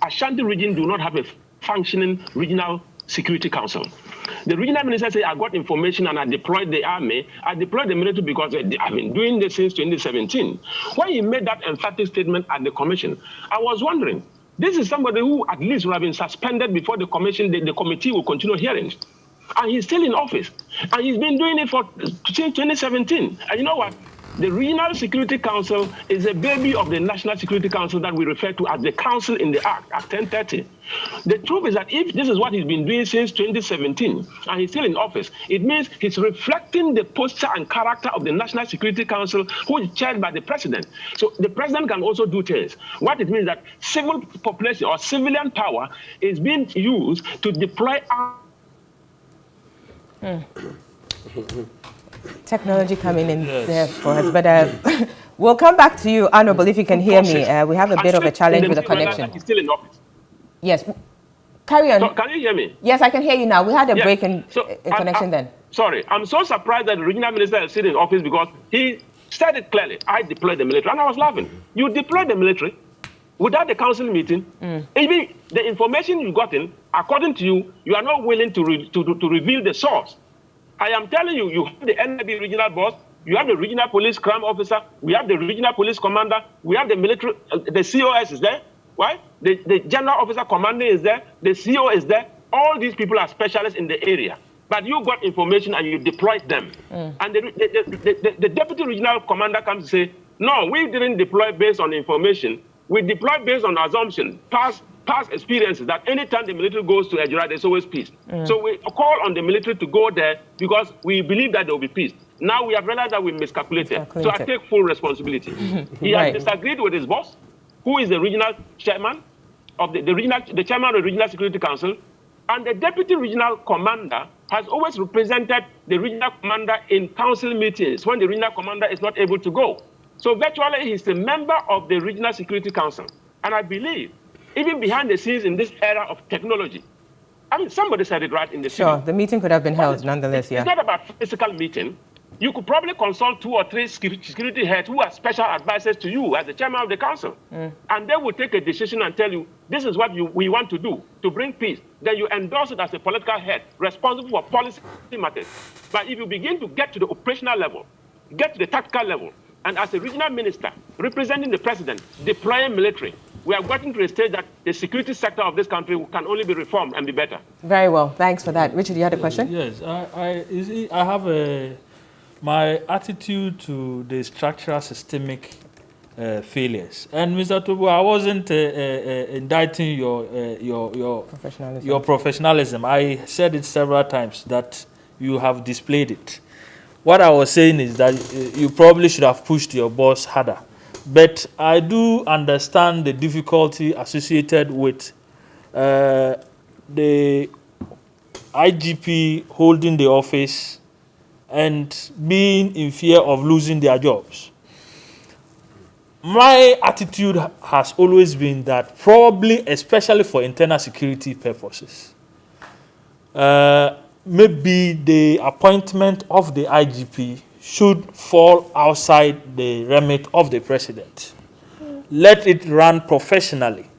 Ashanti region do not have a functioning regional security council. The regional minister said, I got information and I deployed the army. I deployed the military because I've been doing this since 2017. When he made that emphatic statement at the commission, I was wondering, this is somebody who at least would have been suspended before the commission, the committee will continue hearings. And he's still in office. And he's been doing it since 2017. And you know what? The Regional Security Council is a baby of the National Security Council that we refer to as the Council in the Act, Act 1030. The truth is that if this is what he's been doing since 2017 and he's still in office, it means he's reflecting the posture and character of the National Security Council, who is chaired by the president. So the president can also do things. What it means that civil population or civilian power is being used to deploy technology coming in there for us, but we'll come back to you, Honorable, if you can hear me. We have a bit of a challenge with the connection. He's still in office. Yes, carry on. So, can you hear me? Yes, I can hear you now. We had a break in connection then. Sorry, I'm so surprised that the regional minister is still in office because he said it clearly. I deployed the military, and I was laughing. You deployed the military without the council meeting. Even the information you got in, according to you, you are not willing to reveal the source. I am telling you, you have the NIB regional boss, you have the regional police crime officer, we have the regional police commander, we have the military, the COS is there, right? The general officer commander is there, the CO is there. All these people are specialists in the area. But you got information and you deployed them. And the deputy regional commander comes to say, no, we didn't deploy based on information. We deployed based on assumption, past experiences, that anytime the military goes to Ejura, there's always peace. So we call on the military to go there because we believe that there will be peace. Now we have realized that we miscalculated. So I take full responsibility. He has disagreed with his boss, who is the regional chairman of the chairman of the Regional Security Council, and the deputy regional commander has always represented the regional commander in council meetings when the regional commander is not able to go. So virtually he's a member of the Regional Security Council. And I believe, even behind the scenes in this era of technology, I mean, somebody said it right in the Sure, the meeting could have been held nonetheless, It's not about physical meeting. You could probably consult 2 or 3 security heads who are special advisors to you as the chairman of the council. And they will take a decision and tell you, this is what we want to do to bring peace. Then you endorse it as a political head responsible for policy matters. But if you begin to get to the operational level, get to the tactical level, and as a regional minister representing the president, deploying military, we are getting to a stage that the security sector of this country can only be reformed and be better. Very well. Thanks for that. Richard, you had a question? Yes. I have my attitude to the structural systemic failures. And Mr. Tobo, I wasn't indicting your professionalism. I said it several times that you have displayed it. What I was saying is that you probably should have pushed your boss harder. But I do understand the difficulty associated with the IGP holding the office and being in fear of losing their jobs. My attitude has always been that probably, especially for internal security purposes, maybe the appointment of the IGP should fall outside the remit of the president. Let it run professionally.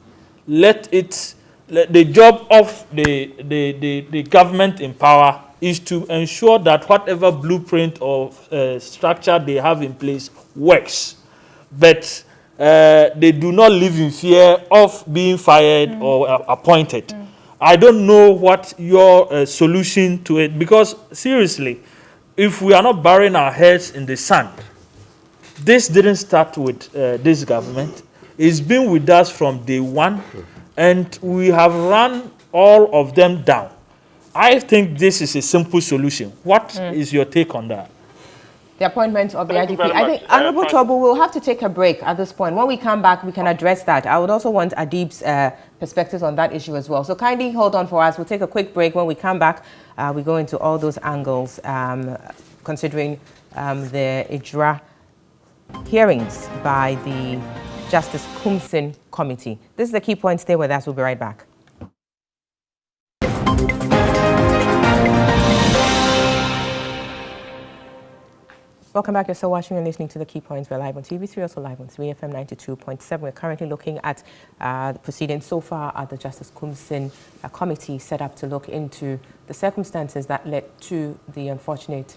Let it the job of the government in power is to ensure that whatever blueprint or structure they have in place works. But they do not live in fear of being fired or appointed. I don't know what your solution to it, because seriously, if we are not burying our heads in the sand, this didn't start with this government. It's been with us from day one, and we have run all of them down. I think this is a simple solution. What is your take on that? The appointment of the IGP. I think, much. Honorable Tobu, we'll have to take a break at this point. When we come back, we can address that. I would also want Adib's perspectives on that issue as well. So kindly hold on for us. We'll take a quick break. When we come back, we go into all those angles, considering the Ejura hearings by the Justice Kumsin Committee. This is the Key Point. Stay with us. We'll be right back. Welcome back. You're still watching and listening to the Key Points. We're live on TV3, also live on 3FM 92.7. We're currently looking at the proceedings so far at the Justice Kumsin Committee set up to look into the circumstances that led to the unfortunate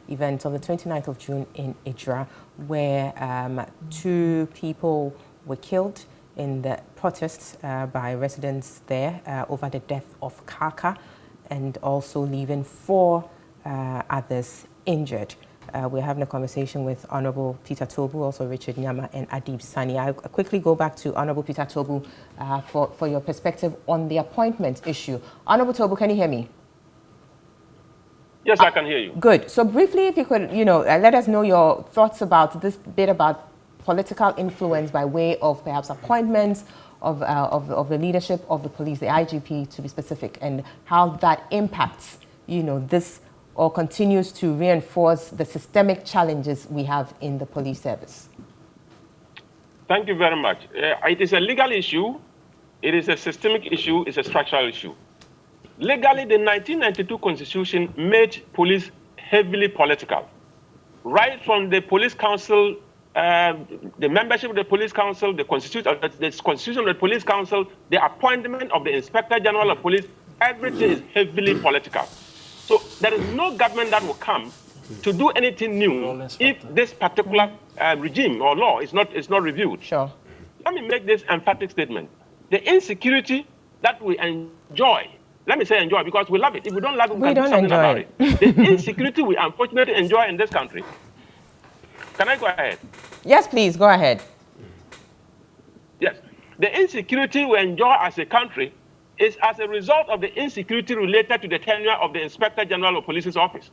event on the 29th of June in Ejura, where 2 people were killed in the protests by residents there over the death of Kaka, and also leaving 4 others injured. We're having a conversation with Honorable Peter Tobu, also Richard Nyama and Adib Sani. I'll quickly go back to Honorable Peter Tobu for your perspective on the appointment issue. Honorable Tobu, can you hear me? Yes, I can hear you. Good. So briefly, if you could, let us know your thoughts about this bit about political influence by way of perhaps appointments of the leadership of the police, the IGP to be specific, and how that impacts, this, or continues to reinforce the systemic challenges we have in the police service. Thank you very much. It is a legal issue, it is a systemic issue, it's a structural issue. Legally, the 1992 Constitution made police heavily political. Right from the police council, the membership of the police council, the constitution of the police council, the appointment of the Inspector General of Police, everything is heavily political. So there is no government that will come to do anything new if this particular regime or law is not reviewed. Sure. Let me make this emphatic statement. The insecurity that we enjoy, let me say enjoy because we love it. If we don't love it, we can do something about it. The insecurity we unfortunately enjoy in this country. Can I go ahead? Yes, please, go ahead. Yes. The insecurity we enjoy as a country is as a result of the insecurity related to the tenure of the Inspector General of Police's office.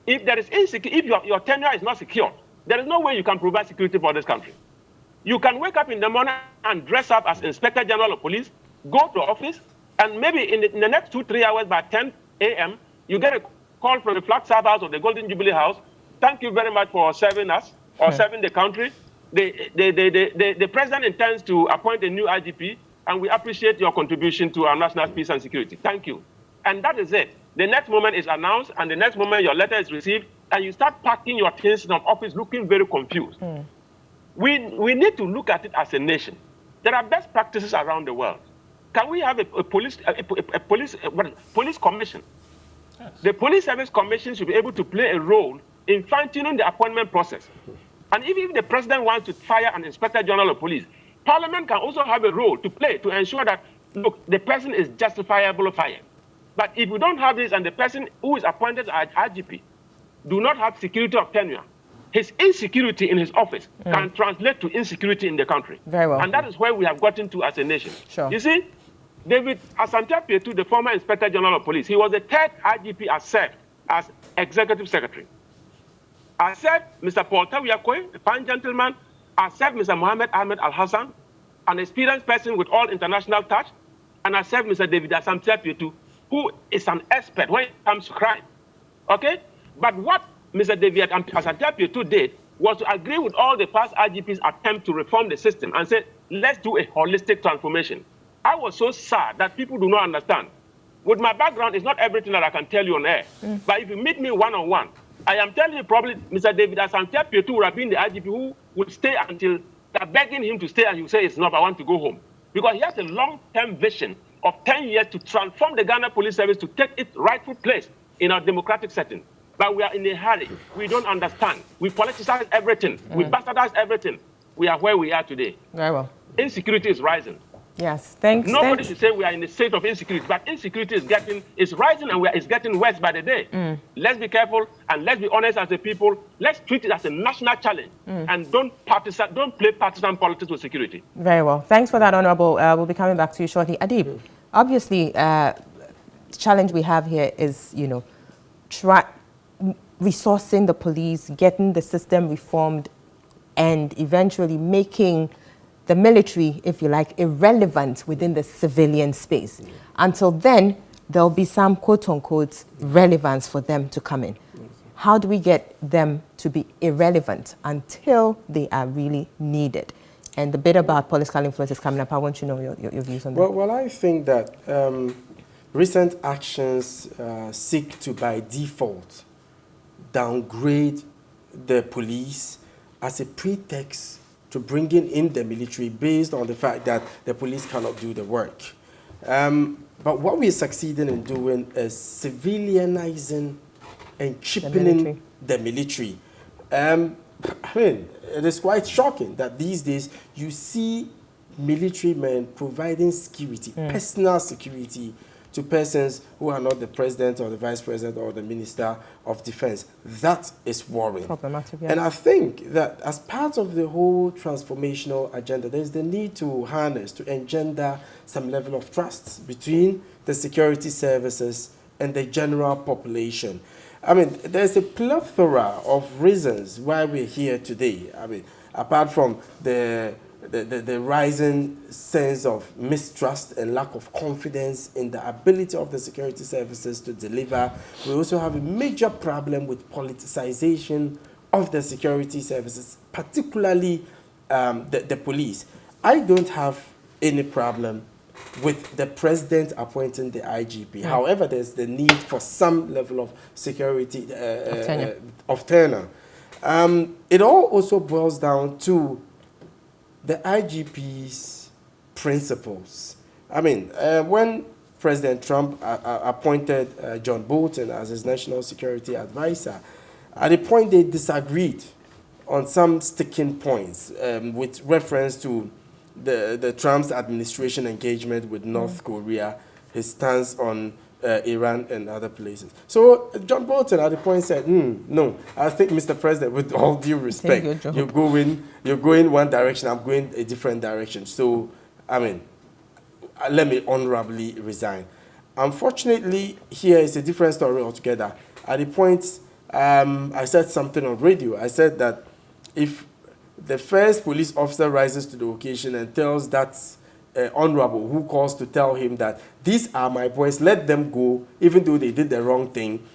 If there is insecurity, if your tenure is not secure, there is no way you can provide security for this country. You can wake up in the morning and dress up as Inspector General of Police, go to office, and maybe in the next 2-3 hours by 10 a.m., you get a call from the Flag Staff House or the Golden Jubilee House. Thank you very much for serving us or serving the country. The president intends to appoint a new IGP, and we appreciate your contribution to our national peace and security. Thank you. And that is it. The next moment is announced, and the next moment your letter is received, and you start packing your things from office looking very confused. We need to look at it as a nation. There are best practices around the world. Can we have a police commission? Yes. The Police Service Commission should be able to play a role in fine-tuning the appointment process. And even if the president wants to fire an Inspector General of Police, Parliament can also have a role to play to ensure that, look, the person is justifiable fired. But if we don't have this and the person who is appointed as IGP do not have security of tenure, his insecurity in his office can translate to insecurity in the country. Very well. And that is where we have gotten to as a nation. Sure. You see, David Asante-Pietu, the former Inspector General of Police, he was the 3rd IGP I served as Executive Secretary. I served Mr. Paul Tawiakoe, a fine gentleman. I served Mr. Mohammed Ahmed Al-Hassan, an experienced person with all international touch. And I served Mr. David Asante-Pietu, who is an expert when it comes to crime. Okay? But what Mr. David Asante-Pietu did was to agree with all the past IGP's attempt to reform the system and say, let's do a holistic transformation. I was so sad that people do not understand. With my background, it's not everything that I can tell you on air. But if you meet me one-on-one, I am telling you probably Mr. David Asante-Pietu would have been the IGP who would stay until they're begging him to stay and you say, it's not, I want to go home. Because he has a long-term vision of 10 years to transform the Ghana Police Service to take its rightful place in our democratic setting. But we are in a hurry. We don't understand. We politicize everything. We bastardize everything. We are where we are today. Very well. Insecurity is rising. Yes, thanks. Nobody should say we are in a state of insecurity, but insecurity is rising and it's getting worse by the day. Let's be careful and let's be honest as a people. Let's treat it as a national challenge and don't play partisan politics with security. Very well. Thanks for that, Honorable. We'll be coming back to you shortly. Adib, obviously, the challenge we have here is, resourcing the police, getting the system reformed, and eventually making the military, if you like, irrelevant within the civilian space. Until then, there'll be some quote-unquote relevance for them to come in. How do we get them to be irrelevant until they are really needed? And the bit about political influence is coming up. I want you to know your views on that. Well, I think that recent actions seek to, by default, downgrade the police as a pretext to bringing in the military based on the fact that the police cannot do the work. But what we're succeeding in doing is civilianizing and cheapening the military. I mean, it is quite shocking that these days you see military men providing security, personal security, to persons who are not the president or the vice president or the minister of defense. That is worrying. Problematic, yeah. And I think that as part of the whole transformational agenda, there's the need to harness, to engender some level of trust between the security services and the general population. I mean, there's a plethora of reasons why we're here today. I mean, apart from the rising sense of mistrust and lack of confidence in the ability of the security services to deliver, we also have a major problem with politicization of the security services, particularly the police. I don't have any problem with the president appointing the IGP. However, there's the need for some level of security of tenure. It all also boils down to the IGP's principles. I mean, when President Trump appointed John Bolton as his national security advisor, at the point they disagreed on some sticking points with reference to the Trump's administration engagement with North Korea, his stance on Iran and other places. So John Bolton at the point said, no, I think, Mr. President, with all due respect, you're going one direction, I'm going a different direction. So, I mean, let me honorably resign. Unfortunately, here is a different story altogether. At the point, I said something on radio. I said that if the first police officer rises to the occasion and tells that honorable who calls to tell him that these are my boys, let them go, even though they did the wrong thing,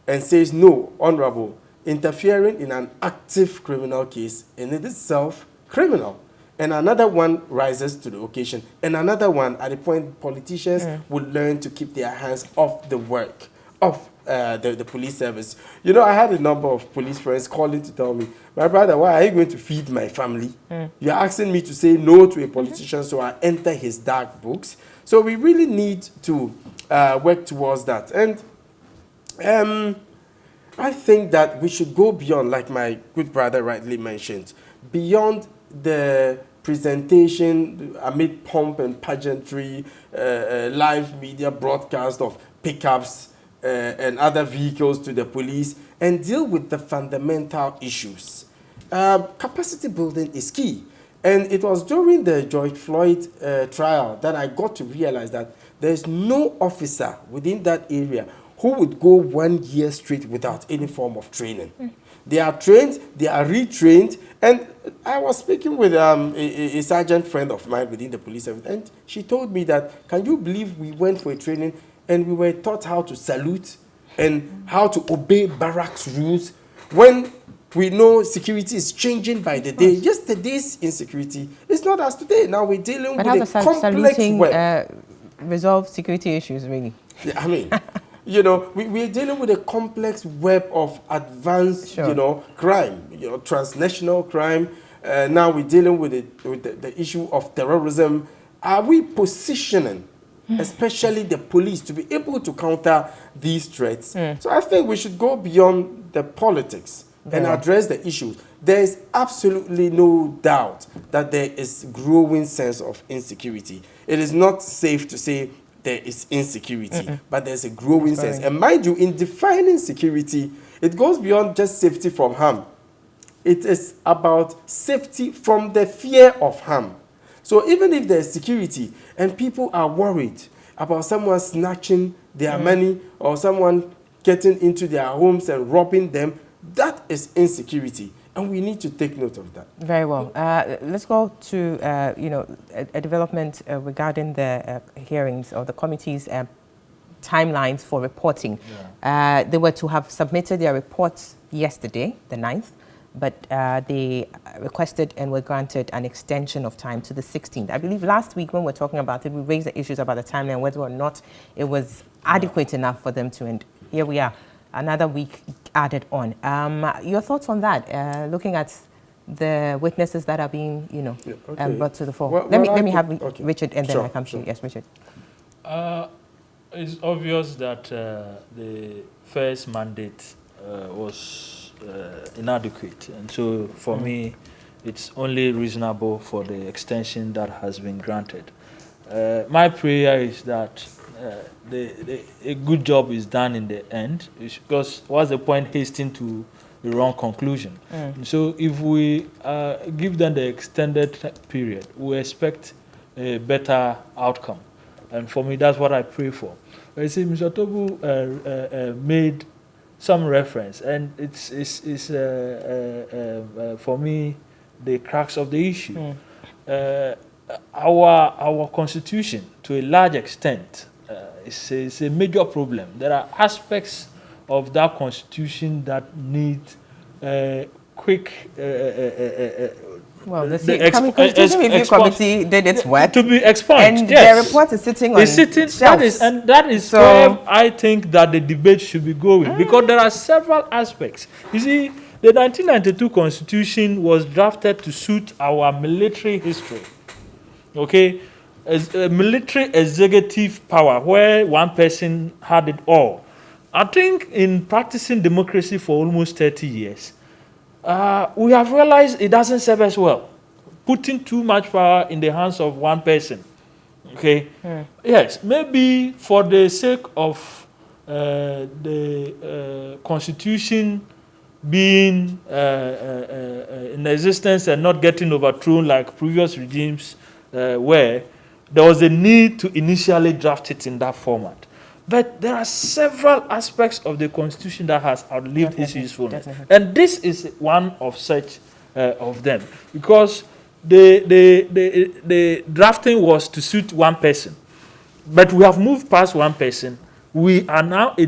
and says, no, honorable, interfering in an active criminal case in itself criminal. And another one rises to the occasion, and another one, at the point politicians would learn to keep their hands off the work of the police service. You know, I had a number of police friends calling to tell me, my brother, why are you going to feed my family? You're asking me to say no to a politician, so I enter his dark books. So we really need to work towards that. And I think that we should go beyond, like my good brother rightly mentioned, beyond the presentation amid pomp and pageantry, live media broadcast of pickups and other vehicles to the police, and deal with the fundamental issues. Capacity building is key. And it was during the George Floyd trial that I got to realize that there's no officer within that area who would go 1 year straight without any form of training. They are trained, they are retrained, and I was speaking with a sergeant friend of mine within the police service, and she told me that, can you believe we went for a training and we were taught how to salute and how to obey barracks rules when we know security is changing by the day. Yesterday's insecurity is not as today. Now we're dealing with a complex web. Resolve security issues, really. Yeah, I mean, you know, we're dealing with a complex web of advanced, you know, crime, you know, transnational crime. Now we're dealing with the issue of terrorism. Are we positioning especially the police, to be able to counter these threats. So I think we should go beyond the politics and address the issues. There is absolutely no doubt that there is growing sense of insecurity. It is not safe to say there is insecurity, but there's a growing sense. And mind you, in defining security, it goes beyond just safety from harm. It is about safety from the fear of harm. So even if there's security and people are worried about someone snatching their money or someone getting into their homes and robbing them, that is insecurity. And we need to take note of that. Very well. Let's go to a development regarding the hearings or the committee's timelines for reporting. They were to have submitted their reports yesterday, the 9th, but they requested and were granted an extension of time to the 16th. I believe last week when we were talking about it, we raised the issues about the timeline, whether or not it was adequate enough for them to end. Here we are, another week added on. Your thoughts on that, looking at the witnesses that are being, brought to the fore? Let me have Richard, and then I come to you. Yes, Richard. It's obvious that the first mandate was inadequate, and so for me, it's only reasonable for the extension that has been granted. My prayer is that a good job is done in the end, because what's the point hastening to the wrong conclusion? So if we give them the extended period, we expect a better outcome. And for me, that's what I pray for. I see Mr. Tobu made some reference, and it's for me the crux of the issue. Our constitution, to a large extent, is a major problem. There are aspects of that constitution that need quick. Well, the Constitution Review Committee did its work to be expunged. And their report is sitting on shelves. That is where I think that the debate should be going, because there are several aspects. You see, the 1992 Constitution was drafted to suit our military history. Okay, as a military executive power where one person had it all. I think in practicing democracy for almost 30 years, we have realized it doesn't serve us well, putting too much power in the hands of one person. Okay? Yes, maybe for the sake of the Constitution being in existence and not getting overthrown like previous regimes were, there was a need to initially draft it in that format. But there are several aspects of the Constitution that has outlived its usefulness. And this is one of such of them. Because the drafting was to suit one person. But we have moved past one person. We are now a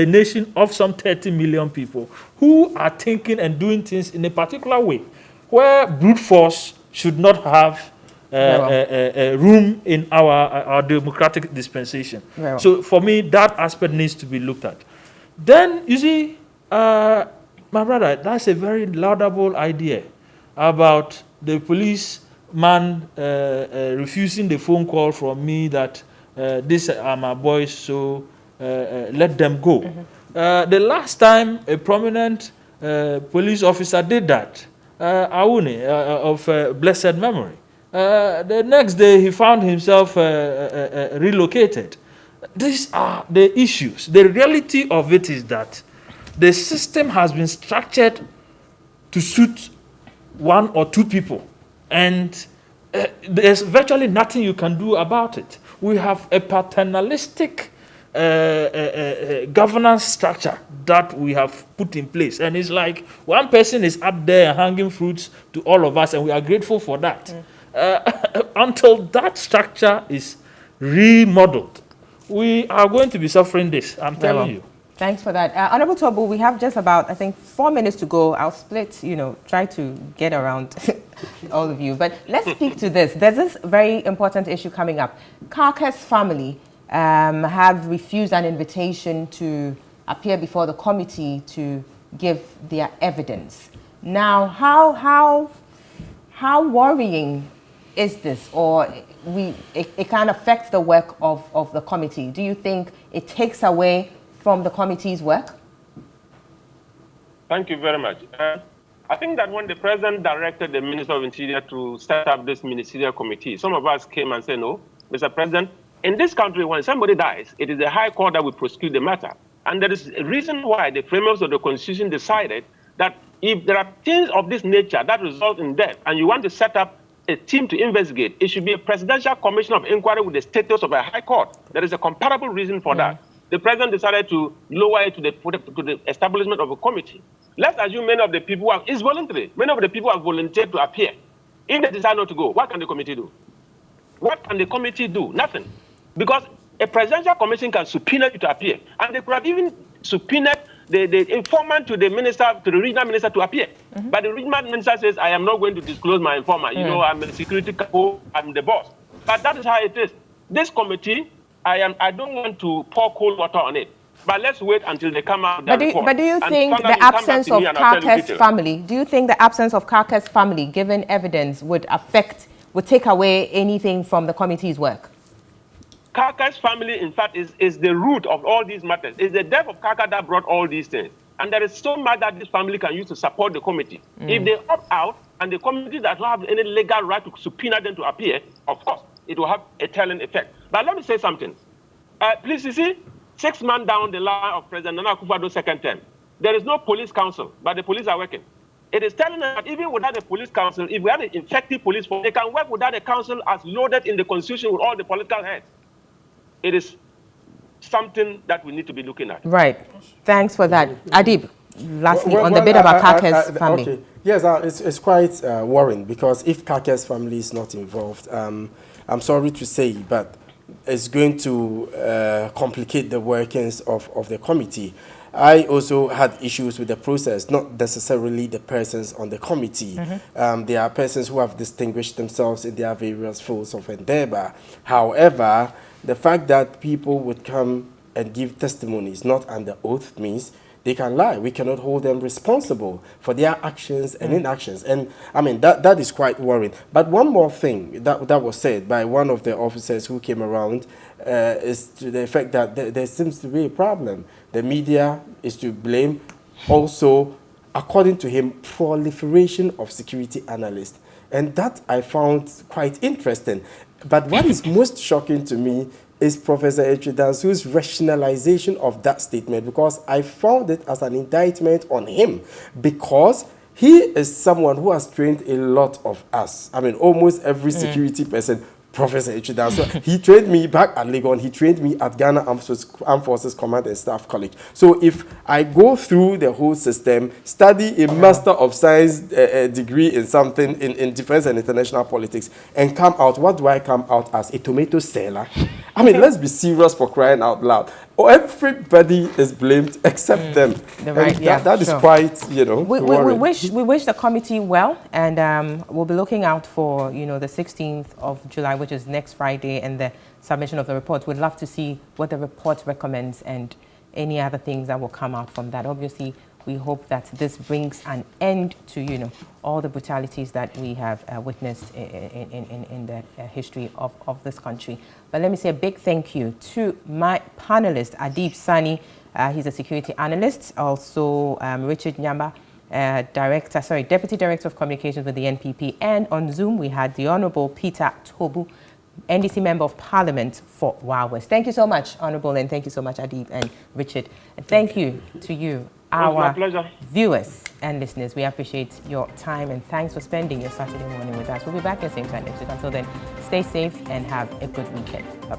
nation of some 30 million people who are thinking and doing things in a particular way, where brute force should not have room in our democratic dispensation. So for me, that aspect needs to be looked at. Then, you see, my brother, that's a very laudable idea about the policeman refusing the phone call from me that these are my boys, so let them go. The last time a prominent police officer did that, Aoune, of blessed memory, the next day he found himself relocated. These are the issues. The reality of it is that the system has been structured to suit one or two people, and there's virtually nothing you can do about it. We have a paternalistic governance structure that we have put in place, and it's like one person is up there hanging fruits to all of us, and we are grateful for that. Until that structure is remodeled, we are going to be suffering this, I'm telling you. Thanks for that. Honorable Tobu, we have just about, I think, 4 minutes to go. I'll split, try to get around all of you. But let's speak to this. There's this very important issue coming up. Karker's family have refused an invitation to appear before the committee to give their evidence. Now, how worrying is this, or it can affect the work of the committee? Do you think it takes away from the committee's work? Thank you very much. I think that when the president directed the Minister of Interior to set up this ministerial committee, some of us came and said, no, Mr. President, in this country, when somebody dies, it is the High Court that will prosecute the matter. And there is a reason why the framers of the Constitution decided that if there are things of this nature that result in death, and you want to set up a team to investigate, it should be a presidential commission of inquiry with the status of a High Court. There is a comparable reason for that. The president decided to lower it to the establishment of a committee. Let's assume many of the people it's voluntary. Many of the people have volunteered to appear. If they decide not to go, what can the committee do? What can the committee do? Nothing. Because a presidential commission can subpoena you to appear. And they could have even subpoenaed the informant to the minister, to the regional minister to appear. But the regional minister says, I am not going to disclose my informant. You know, I'm a security couple, I'm the boss. But that is how it is. This committee, I don't want to pour cold water on it. But let's wait until they come out with their report. But do you think the absence of Karker's family, given evidence, would take away anything from the committee's work? Karker's family, in fact, is the root of all these matters. It's the death of Karker that brought all these things. And there is so much that this family can use to support the committee. If they opt out and the committee does not have any legal right to subpoena them to appear, of course, it will have a telling effect. But let me say something. Please, you see, 6 months down the line of President Nana Akufo-Addo's second term, there is no police council, but the police are working. It is telling us that even without the police council, if we have an effective police force, they can work without a council as loaded in the constitution with all the political heads. It is something that we need to be looking at. Right. Thanks for that. Adib, lastly, on the bit about Karker's family. Okay. Yes, it's quite worrying, because if Karker's family is not involved, I'm sorry to say, but it's going to complicate the workings of the committee. I also had issues with the process, not necessarily the persons on the committee. There are persons who have distinguished themselves in their various fields of endeavor. However, the fact that people would come and give testimonies not under oath means they can lie. We cannot hold them responsible for their actions and inactions. And I mean, that is quite worrying. But one more thing that was said by one of the officers who came around is to the effect that there seems to be a problem. The media is to blame. Also, according to him, proliferation of security analysts. And that I found quite interesting. But what is most shocking to me is Professor Ejura's rationalization of that statement, because I found it as an indictment on him, because he is someone who has trained a lot of us. I mean, almost every security person, Professor Ejura. So he trained me back at Legon. He trained me at Ghana Armed Forces Command and Staff College. So if I go through the whole system, study a Master of Science degree in something in defense and international politics, and come out, what do I come out as? A tomato seller? I mean, let's be serious, for crying out loud. Everybody is blamed except them. That is quite, we wish the committee well, and we'll be looking out for, the 16th of July, which is next Friday, and the submission of the report. We'd love to see what the report recommends and any other things that will come out from that. Obviously, we hope that this brings an end to, all the brutalities that we have witnessed in the history of this country. But let me say a big thank you to my panelist, Adib Sani. He's a security analyst. Also, Richard Nyamba, Deputy Director of Communications with the NPP. And on Zoom, we had the Honorable Peter Tobu, NDC Member of Parliament for Wawes. Thank you so much, Honorable, and thank you so much, Adib and Richard. And thank you to you, our viewers and listeners. We appreciate your time, and thanks for spending your Saturday morning with us. We'll be back at the same time next week. Until then, stay safe and have a good weekend. Bye-bye.